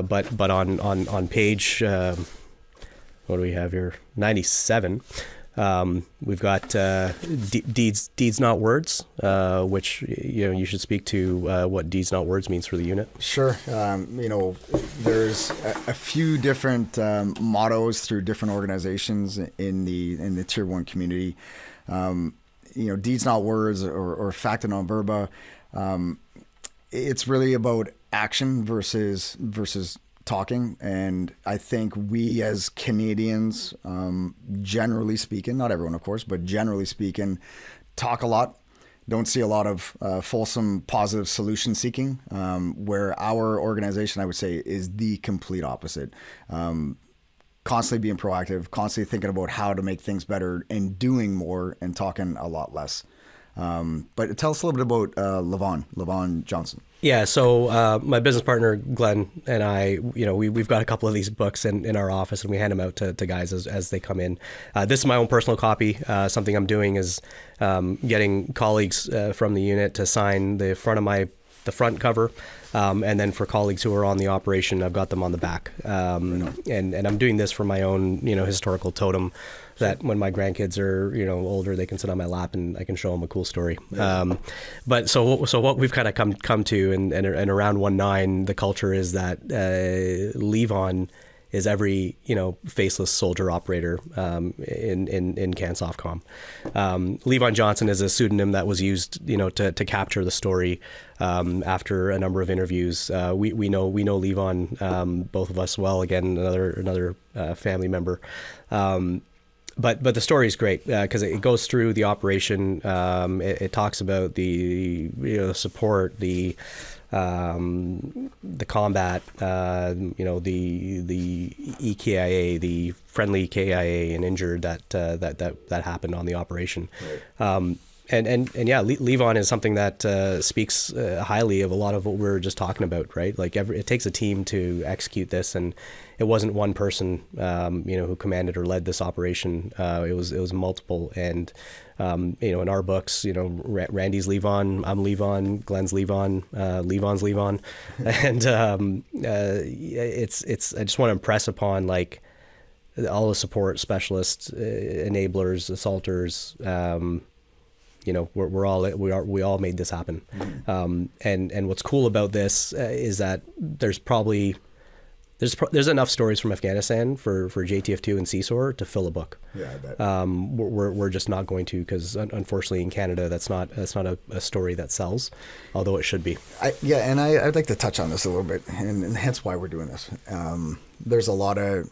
But on page, what do we have here? 97. We've got deeds not words, which you should speak to what deeds not words means for the unit. Sure. There's a few different mottos through different organizations in the Tier 1 community. Deeds not words or facta non verba. It's really about action versus talking. And I think we as Canadians, generally speaking, not everyone of course, but generally speaking, talk a lot. Don't see a lot of fulsome, positive solution seeking, where our organization, I would say, is the complete opposite. Constantly being proactive, constantly thinking about how to make things better and doing more and talking a lot less. But tell us a little bit about Levon Johnson. Yeah, so my business partner, Glenn, and I, we've got a couple of these books in our office, and we hand them out to guys as they come in. This is my own personal copy. Something I'm doing is getting colleagues from the unit to sign the front cover. And then for colleagues who are on the operation, I've got them on the back. And I'm doing this for my own, historical totem, that when my grandkids are, older, they can sit on my lap and I can show them a cool story. But so what we've kind of come to, and around 1-9, the culture is that Levon is every faceless soldier operator in CANSOFCOM. Levon Johnson is a pseudonym that was used to capture the story after a number of interviews. We know Levon, both of us well. Again, another family member. But the story is great because it goes through the operation. It talks about the support, the combat, the EKIA, the friendly KIA and injured that happened on the operation. Right. And yeah, Levon is something that speaks highly of a lot of what we were just talking about, right? Like it takes a team to execute this, and it wasn't one person, who commanded or led this operation. It was multiple, and in our books, Randy's Levon, I'm Levon, Glenn's Levon, Levon's Levon, and it's. I just want to impress upon like all the support specialists, enablers, assaulters. We all made this happen. Mm-hmm. And what's cool about this is that there's enough stories from Afghanistan for JTF2 and CSOR to fill a book. Yeah, I bet. We're just not going to, because unfortunately in Canada that's not a story that sells, although it should be. I'd like to touch on this a little bit, and hence why we're doing this. There's a lot of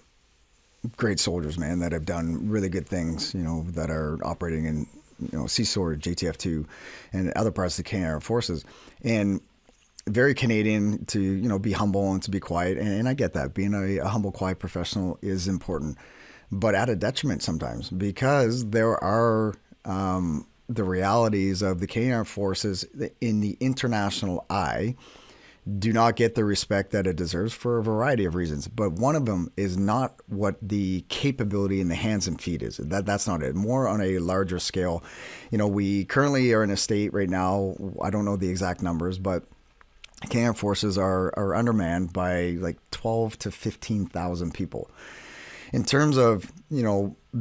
great soldiers, man, that have done really good things, that are operating in CSOR, JTF2, and other parts of the Canadian Armed Forces. And very Canadian to, be humble and to be quiet. And I get that. Being a humble, quiet professional is important, but at a detriment sometimes, because there are the realities of the Canadian Armed Forces in the international eye do not get the respect that it deserves for a variety of reasons. But one of them is not what the capability in the hands and feet is. That's not it. More on a larger scale. We currently are in a state right now, I don't know the exact numbers, but Canadian Armed Forces are undermanned by like 12 to 15,000 people. In terms of,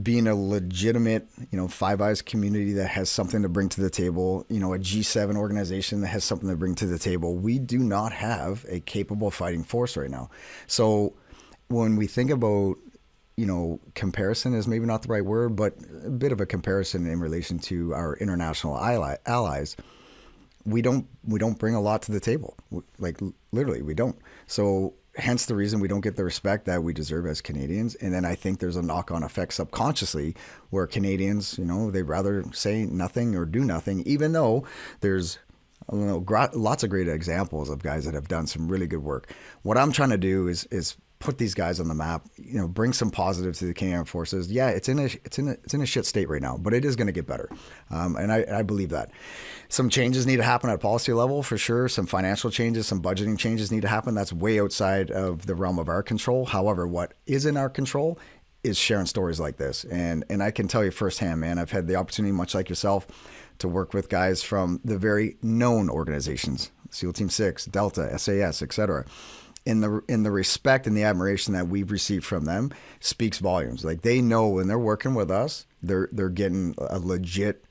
being a legitimate, Five Eyes community that has something to bring to the table, a G7 organization that has something to bring to the table, we do not have a capable fighting force right now. So when we think about, comparison is maybe not the right word, but a bit of a comparison in relation to our international allies, we don't bring a lot to the table. Like literally, we don't. So hence the reason we don't get the respect that we deserve as Canadians. And then I think there's a knock-on effect subconsciously where Canadians, they'd rather say nothing or do nothing, even though there's lots of great examples of guys that have done some really good work. What I'm trying to do is put these guys on the map, bring some positive to the Canadian Armed Forces. Yeah, it's in a shit state right now, but it is going to get better. And I believe that. Some changes need to happen at policy level for sure. Some financial changes, some budgeting changes need to happen. That's way outside of the realm of our control. However, what is in our control is sharing stories like this. And I can tell you firsthand, man, I've had the opportunity, much like yourself, to work with guys from the very known organizations, SEAL Team 6, Delta, SAS, etc. In the respect and the admiration that we've received from them speaks volumes. Like, they know when they're working with us, they're getting a legit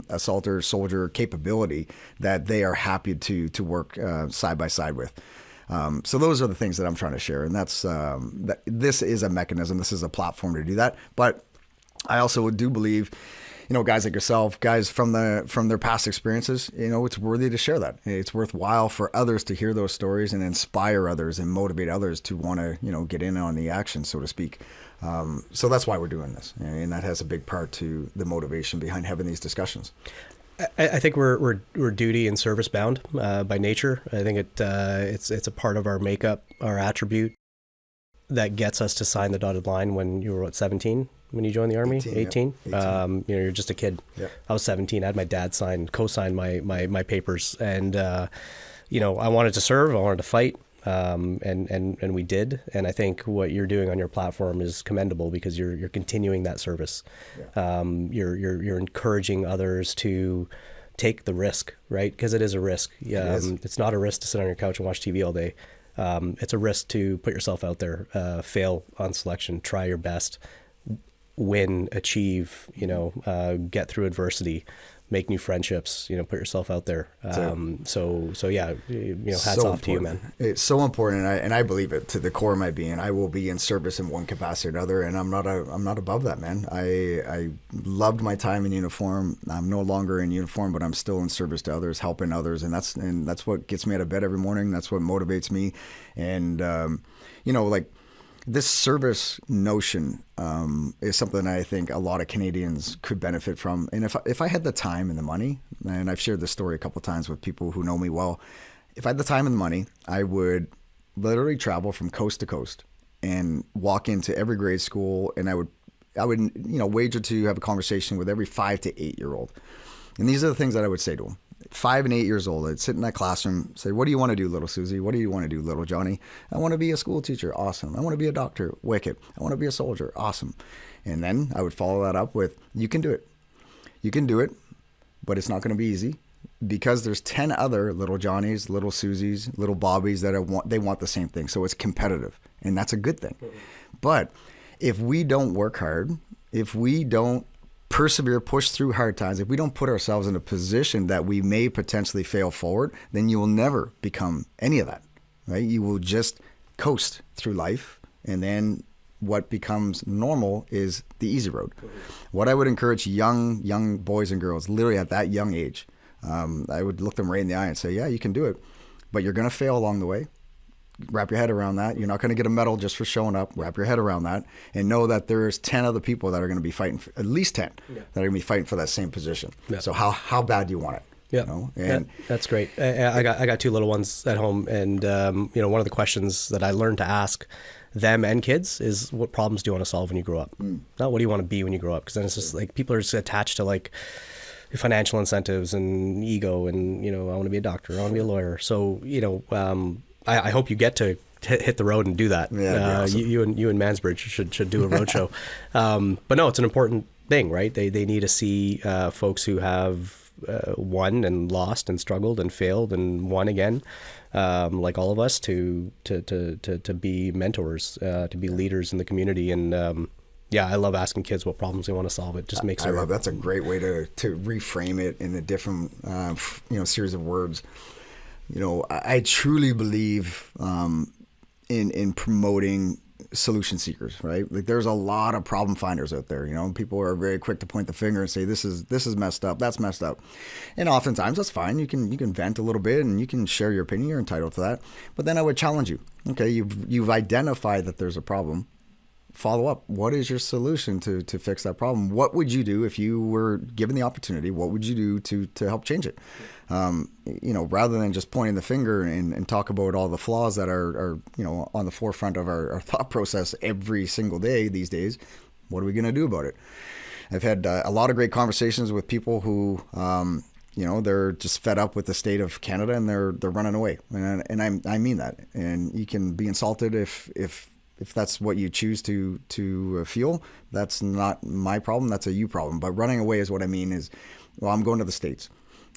assaulter soldier capability that they are happy to work side by side with. So those are the things that I'm trying to share, and that's this is a mechanism. This is a platform to do that. But I also do believe, guys like yourself, guys from their past experiences, it's worthy to share that. It's worthwhile for others to hear those stories and inspire others and motivate others to want to, get in on the action, so to speak. So that's why we're doing this. And that has a big part to the motivation behind having these discussions. I think we're duty and service bound by nature. I think it's a part of our makeup, our attribute that gets us to sign the dotted line when you were 17 when you joined the Army? 18? Yeah. 18. You're just a kid. Yep. I was 17. I had my dad co-sign my papers. And, I wanted to serve. I wanted to fight. And we did. And I think what you're doing on your platform is commendable because you're continuing that service. Yeah. You're encouraging others to take the risk, right? Because it is a risk. It's not a risk to sit on your couch and watch TV all day. It's a risk to put yourself out there, fail on selection, try your best, win, achieve, get through adversity, make new friendships, put yourself out there. So yeah, hats so off to you, man. It's so important. And I believe it to the core of my being. I will be in service in one capacity or another. And I'm not above that, man. I loved my time in uniform. I'm no longer in uniform, but I'm still in service to others, helping others. And that's what gets me out of bed every morning. That's what motivates me. And, this service notion is something I think a lot of Canadians could benefit from. And if I had the time and the money, and I've shared this story a couple of times with people who know me well, if I had the time and the money, I would literally travel from coast to coast and walk into every grade school, and I would wager to have a conversation with every 5 to 8 year old. And these are the things that I would say to them. 5 and 8 years old, I'd sit in that classroom, say, what do you want to do, little Susie? What do you want to do, little Johnny? I want to be a school teacher. Awesome. I want to be a doctor. Wicked. I want to be a soldier. Awesome. And then I would follow that up with, you can do it. You can do it, but it's not going to be easy because there's 10 other little Johnnies, little Susies, little Bobbies that they want the same thing. So it's competitive, and that's a good thing. But if we don't work hard, if we don't persevere, push through hard times, if we don't put ourselves in a position that we may potentially fail forward, then you will never become any of that, right? You will just coast through life, and then what becomes normal is the easy road. What I would encourage young boys and girls, literally at that young age, I would look them right in the eye and say, yeah, you can do it, but you're going to fail along the way. wrap your head around that. You're not going to get a medal just for showing up. Wrap your head around that and know that there's 10 other people that are going to be fighting, at least 10, that are going to be fighting for that same position. Yeah. So how bad do you want it? Yeah, you know? And that's great. I got 2 little ones at home, and one of the questions that I learned to ask them and kids is, what problems do you want to solve when you grow up? Not what do you want to be when you grow up, because then it's just like people are just attached to like financial incentives and ego, and I want to be a doctor, I want to be a lawyer. So I hope you get to hit the road and do that. Yeah, awesome. You and Mansbridge should do a roadshow. But no, it's an important thing, right? They need to see folks who have won and lost and struggled and failed and won again, like all of us, to be mentors, to be leaders in the community. And I love asking kids what problems they want to solve. It just makes it. That's a great way to reframe it in a different series of words. I truly believe in promoting solution seekers, right? Like, there's a lot of problem finders out there. People are very quick to point the finger and say, this is messed up, that's messed up. And oftentimes that's fine. You can vent a little bit and you can share your opinion. You're entitled to that. But then I would challenge you. Okay, you've identified that there's a problem. Follow up. What is your solution to fix that problem? What would you do if you were given the opportunity? What would you do to help change it? Rather than just pointing the finger and talk about all the flaws that are on the forefront of our thought process every single day these days, what are we going to do about it? I've had a lot of great conversations with people who, they're just fed up with the state of Canada and they're running away. And I mean that. And you can be insulted if that's what you choose to feel. That's not my problem. That's a you problem. But running away is what I mean is, well, I'm going to the States.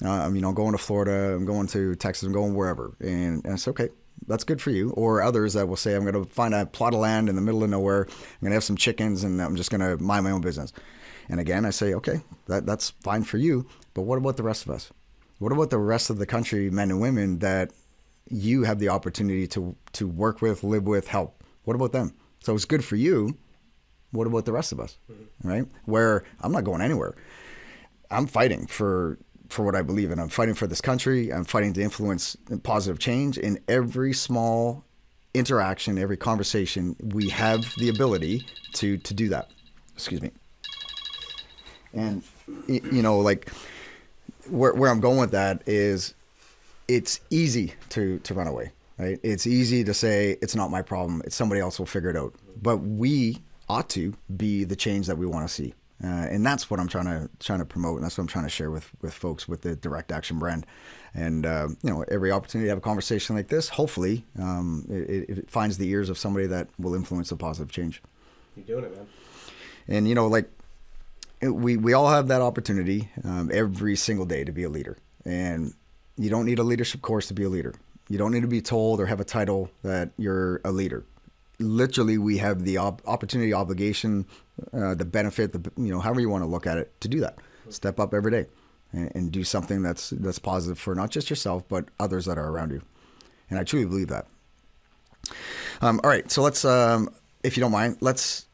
I'm going to Florida. I'm going to Texas. I'm going wherever. And it's okay. That's good for you. Or others that will say, I'm going to find a plot of land in the middle of nowhere. I'm going to have some chickens and I'm just going to mind my own business. And again, I say, okay, that's fine for you. But what about the rest of us? What about the rest of the country, men and women, that you have the opportunity to work with, live with, help? What about them? So it's good for you. What about the rest of us, right? Where I'm not going anywhere. I'm fighting for what I believe in. I'm fighting for this country. I'm fighting to influence positive change in every small interaction, every conversation. We have the ability to do that. Excuse me. And, like where I'm going with that is, it's easy to run away. Right? It's easy to say, it's not my problem. It's somebody else will figure it out. But we ought to be the change that we want to see. And that's what I'm trying to promote. And that's what I'm trying to share with folks with the Direct Action brand. And, every opportunity to have a conversation like this, hopefully it finds the ears of somebody that will influence a positive change. You're doing it, man. And, we all have that opportunity every single day to be a leader. And you don't need a leadership course to be a leader. You don't need to be told or have a title that you're a leader. Literally, we have the opportunity, obligation, the benefit, however you want to look at it, to do that. Step up every day and do something that's positive for not just yourself, but others that are around you. And I truly believe that. All right, so let's, if you don't mind, let's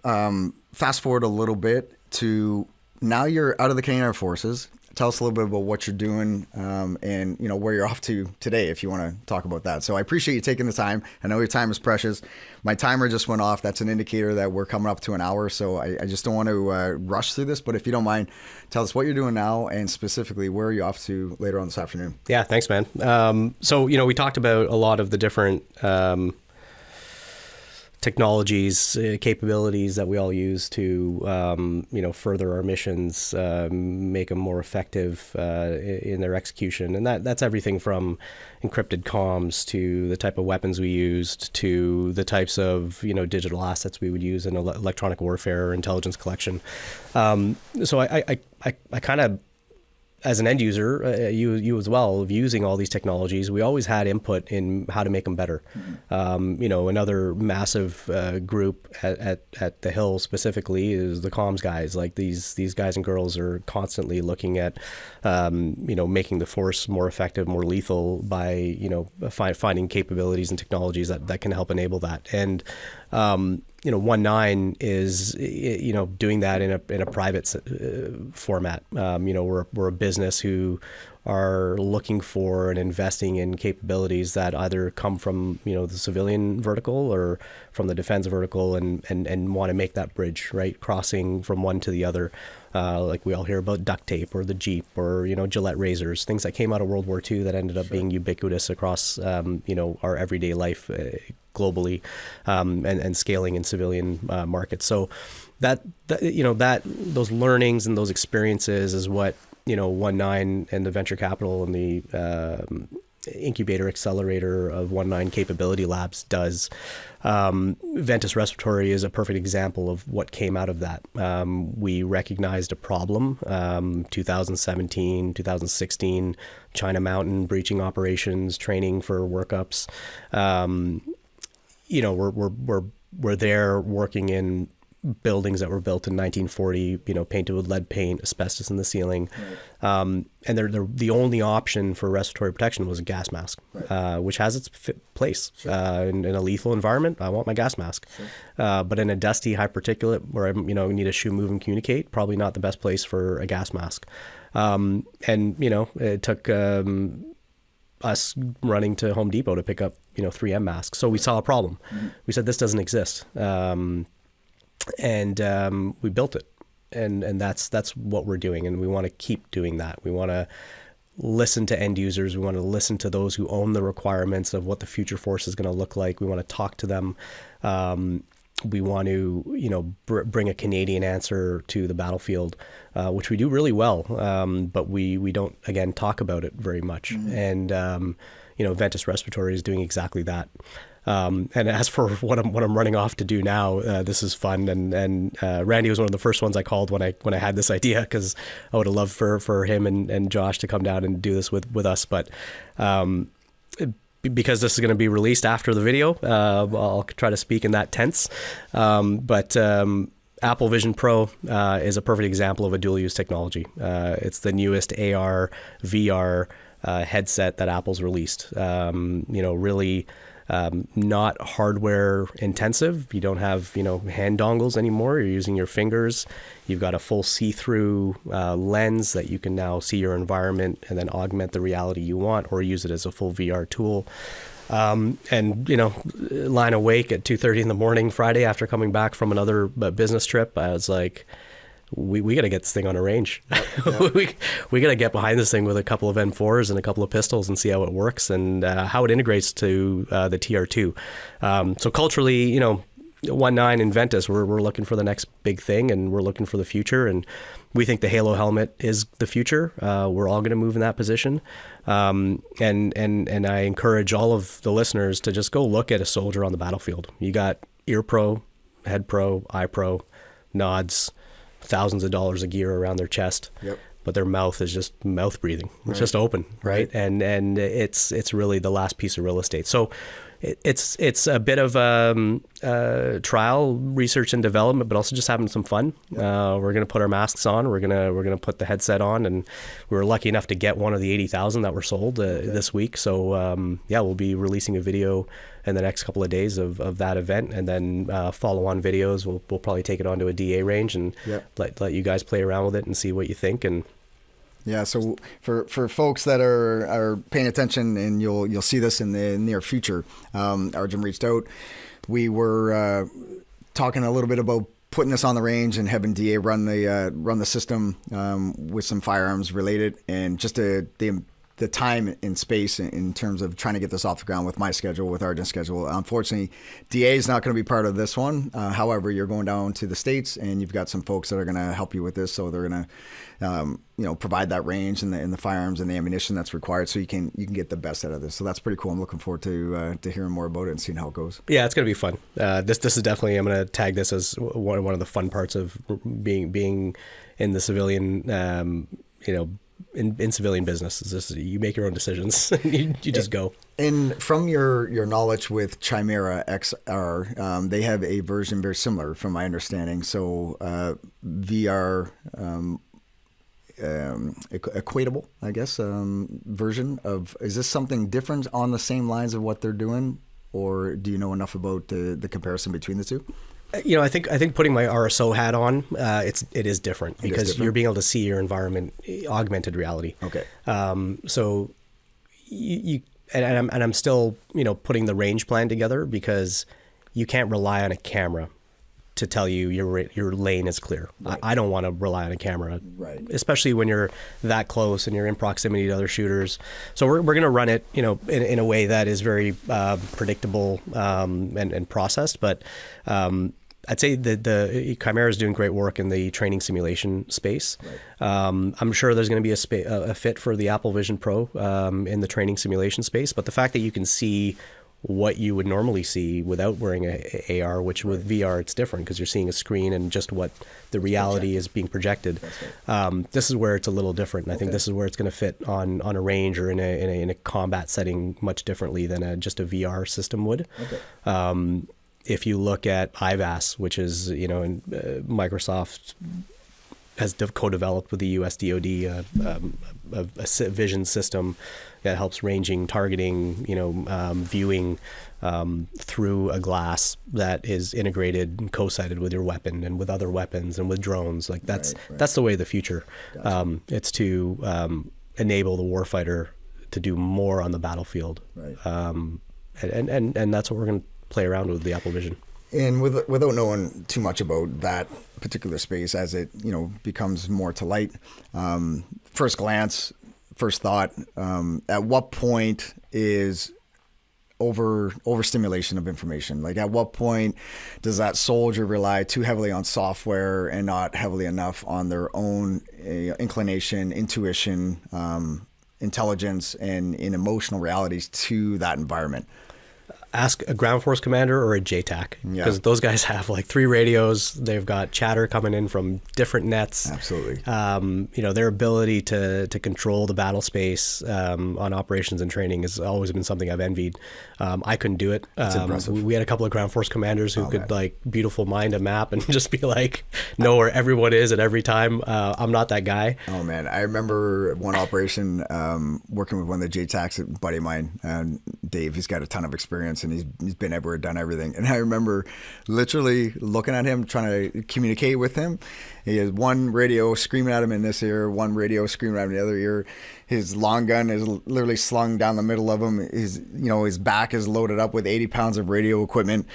fast forward a little bit to now you're out of the Canadian Armed Forces. Tell us a little bit about what you're doing and where you're off to today, if you want to talk about that. So I appreciate you taking the time. I know your time is precious. My timer just went off. That's an indicator that we're coming up to an hour. So I just don't want to rush through this. But if you don't mind, tell us what you're doing now and specifically where are you off to later on this afternoon. Yeah, thanks, man. So we talked about a lot of the different technologies, capabilities that we all use to, further our missions, make them more effective in their execution. And that's everything from encrypted comms to the type of weapons we used to the types of, digital assets we would use in electronic warfare or intelligence collection. So I kind of, as an end user, you as well, of using all these technologies, we always had input in how to make them better. Another massive group at the Hill specifically is the comms guys. Like these guys and girls are constantly looking at, making the force more effective, more lethal by, finding capabilities and technologies that can help enable that. And 19 is, doing that in a private format. We're a business who are looking for and investing in capabilities that either come from, the civilian vertical or from the defense vertical, and want to make that bridge, right? Crossing from one to the other. Like we all hear about duct tape or the Jeep or, Gillette razors, things that came out of World War II that ended up being ubiquitous across, our everyday life globally, and scaling in civilian markets. So those learnings and those experiences is what, 19 and the venture capital and the incubator accelerator of 19 capability labs does. Ventus Respiratory is a perfect example of what came out of that. We recognized a problem, 2017, 2016, China Mountain breaching operations, training for workups. We're there working in buildings that were built in 1940, painted with lead paint, asbestos in the ceiling. Right. And the only option for respiratory protection was a gas mask, right. Which has its place. Sure. In a lethal environment, I want my gas mask. Sure. But in a dusty, high particulate where I need a shoe, move, and communicate, probably not the best place for a gas mask. It took us running to Home Depot to pick up 3M masks. So we saw a problem. Mm-hmm. We said, this doesn't exist. And we built it, and that's what we're doing, and we want to keep doing that. We want to listen to end users. We want to listen to those who own the requirements of what the future force is going to look like. We want to talk to them. We want to bring a Canadian answer to the battlefield, which we do really well, but we don't again talk about it very much. Mm-hmm. And Ventus Respiratory is doing exactly that. And as for what I'm running off to do now, this is fun. And Randy was one of the first ones I called when I had this idea, because I would have loved for him and Josh to come down and do this with us. But because this is going to be released after the video, I'll try to speak in that tense. But Apple Vision Pro is a perfect example of a dual-use technology. It's the newest AR, VR headset that Apple's released. Really... not hardware intensive. You don't have, hand dongles anymore. You're using your fingers. You've got a full see-through lens that you can now see your environment and then augment the reality you want, or use it as a full VR tool. Lying awake at 2:30 in the morning Friday after coming back from another business trip, I was like, we got to get this thing on a range. Yep. we got to get behind this thing with a couple of M4s and a couple of pistols and see how it works and how it integrates to the TR2. So culturally, 19 and Ventus, we're looking for the next big thing, and we're looking for the future. And we think the Halo helmet is the future. We're all going to move in that position. And I encourage all of the listeners to just go look at a soldier on the battlefield. You got Ear Pro, Head Pro, Eye Pro, nods, thousands of dollars of gear around their chest. Yep. But their mouth is just mouth breathing. It's just open, right? And it's really the last piece of real estate. So it's a bit of trial, research and development, but also just having some fun. Yep. We're going to put our masks on. We're gonna put the headset on, and we were lucky enough to get one of the 80,000 that were sold this week. So we'll be releasing a video in the next couple of days of that event, and then follow-on videos. We'll probably take it onto a DA range and let you guys play around with it and see what you think. And yeah, so for folks that are paying attention, and you'll see this in the near future, Arjun reached out. We were talking a little bit about putting this on the range and having DA run the system with some firearms related, and just the time and space in terms of trying to get this off the ground with my schedule, with Arjun's schedule. Unfortunately, DA is not going to be part of this one. However, you're going down to the States, and you've got some folks that are going to help you with this. So they're going to provide that range and the firearms and the ammunition that's required, so you can get the best out of this. So that's pretty cool. I'm looking forward to hearing more about it and seeing how it goes. Yeah, it's going to be fun. This is definitely, I'm going to tag this as one of the fun parts of being in the civilian, in civilian business. Is this, you make your own decisions. you just go. And from your knowledge with Chimera XR, they have a version very similar, from my understanding. So VR equatable, I guess, version of. Is this something different on the same lines of what they're doing, or do you know enough about the comparison between the two? I think putting my RSO hat on, it is different because you're being able to see your environment, augmented reality. Okay. So I'm still putting the range plan together because you can't rely on a camera to tell you your lane is clear. Right. I don't want to rely on a camera, right, especially when you're that close and you're in proximity to other shooters. So we're going to run it, in a way that is very predictable and processed. But I'd say that the Chimera is doing great work in the training simulation space. Right. I'm sure there's going to be a fit for the Apple Vision Pro in the training simulation space. But the fact that you can see what you would normally see without wearing a AR, which with VR it's different because you're seeing a screen and just what the reality is being projected. Right. This is where it's a little different, and I think this is where it's going to fit on a range or in a combat setting much differently than just a VR system would. Okay. If you look at IVAS, which is Microsoft has co-developed with the US DoD a vision system that helps ranging, targeting, viewing through a glass that is integrated and co-sighted with your weapon and with other weapons and with drones. Like that's the way of the future. Gotcha. It's to enable the warfighter to do more on the battlefield. Right. And that's what we're going to play around with the Apple Vision. And without knowing too much about that particular space as it becomes more to light, first glance, first thought, at what point is overstimulation of information? Like at what point does that soldier rely too heavily on software and not heavily enough on their own inclination, intuition, intelligence, and in emotional realities to that environment? Ask a ground force commander or a JTAC, because those guys have like 3 radios. They've got chatter coming in from different nets. Absolutely. Their ability to control the battle space on operations and training has always been something I've envied. I couldn't do it. That's impressive. We had a couple of ground force commanders who could like beautiful mind a map and just be like, know where everyone is at every time. I'm not that guy. Oh man, I remember one operation working with one of the JTACs, a buddy of mine, Dave. He's got a ton of experience. And he's been everywhere, done everything. And I remember literally looking at him, trying to communicate with him. He has one radio screaming at him in this ear, one radio screaming at him in the other ear. His long gun is literally slung down the middle of him. His back is loaded up with 80 pounds of radio equipment.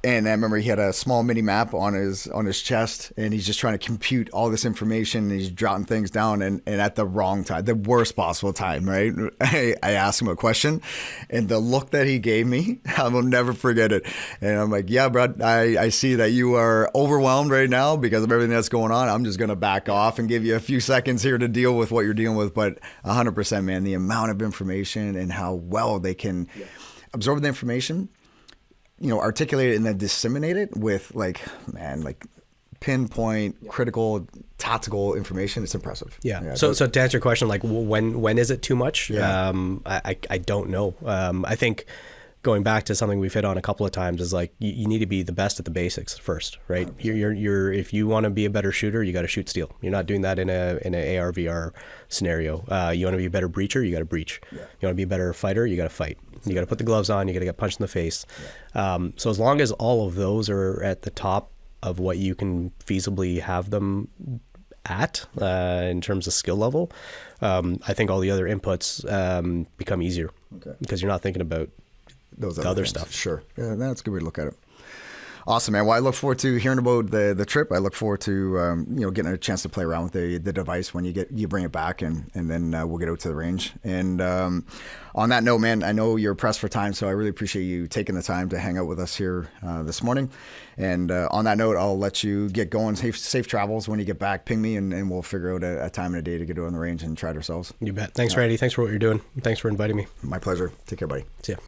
And I remember he had a small mini map on his chest, and he's just trying to compute all this information. And he's jotting things down, and at the wrong time, the worst possible time, right? I asked him a question, and the look that he gave me, I will never forget it. And I'm like, yeah, bro, I see that you are overwhelmed right now because of everything that's going on. I'm just going to back off and give you a few seconds here to deal with what you're dealing with. But 100%, man, the amount of information and how well they can absorb the information, articulate it and then disseminate it with like pinpoint, critical, tactical information. It's impressive. Yeah. So to answer your question, like when is it too much? Yeah. I don't know. I think going back to something we've hit on a couple of times is like you need to be the best at the basics first, right? 100%. You're if you want to be a better shooter, you got to shoot steel. You're not doing that in an AR VR scenario. You want to be a better breacher, you got to breach. Yeah. You want to be a better fighter, you got to fight. You got to put the gloves on. You got to get punched in the face. Yeah. So as long as all of those are at the top of what you can feasibly have them at in terms of skill level, I think all the other inputs become easier because you're not thinking about those other stuff. Sure. Yeah, that's a good way to look at it. Awesome, man. Well, I look forward to hearing about the trip. I look forward to getting a chance to play around with the device when you bring it back, and then we'll get out to the range. And on that note, man, I know you're pressed for time, so I really appreciate you taking the time to hang out with us here this morning. And on that note, I'll let you get going. Safe travels when you get back. Ping me, and we'll figure out a time and a day to get out on the range and try it ourselves. You bet. Thanks, Randy. Thanks for what you're doing. Thanks for inviting me. My pleasure. Take care, buddy. See ya.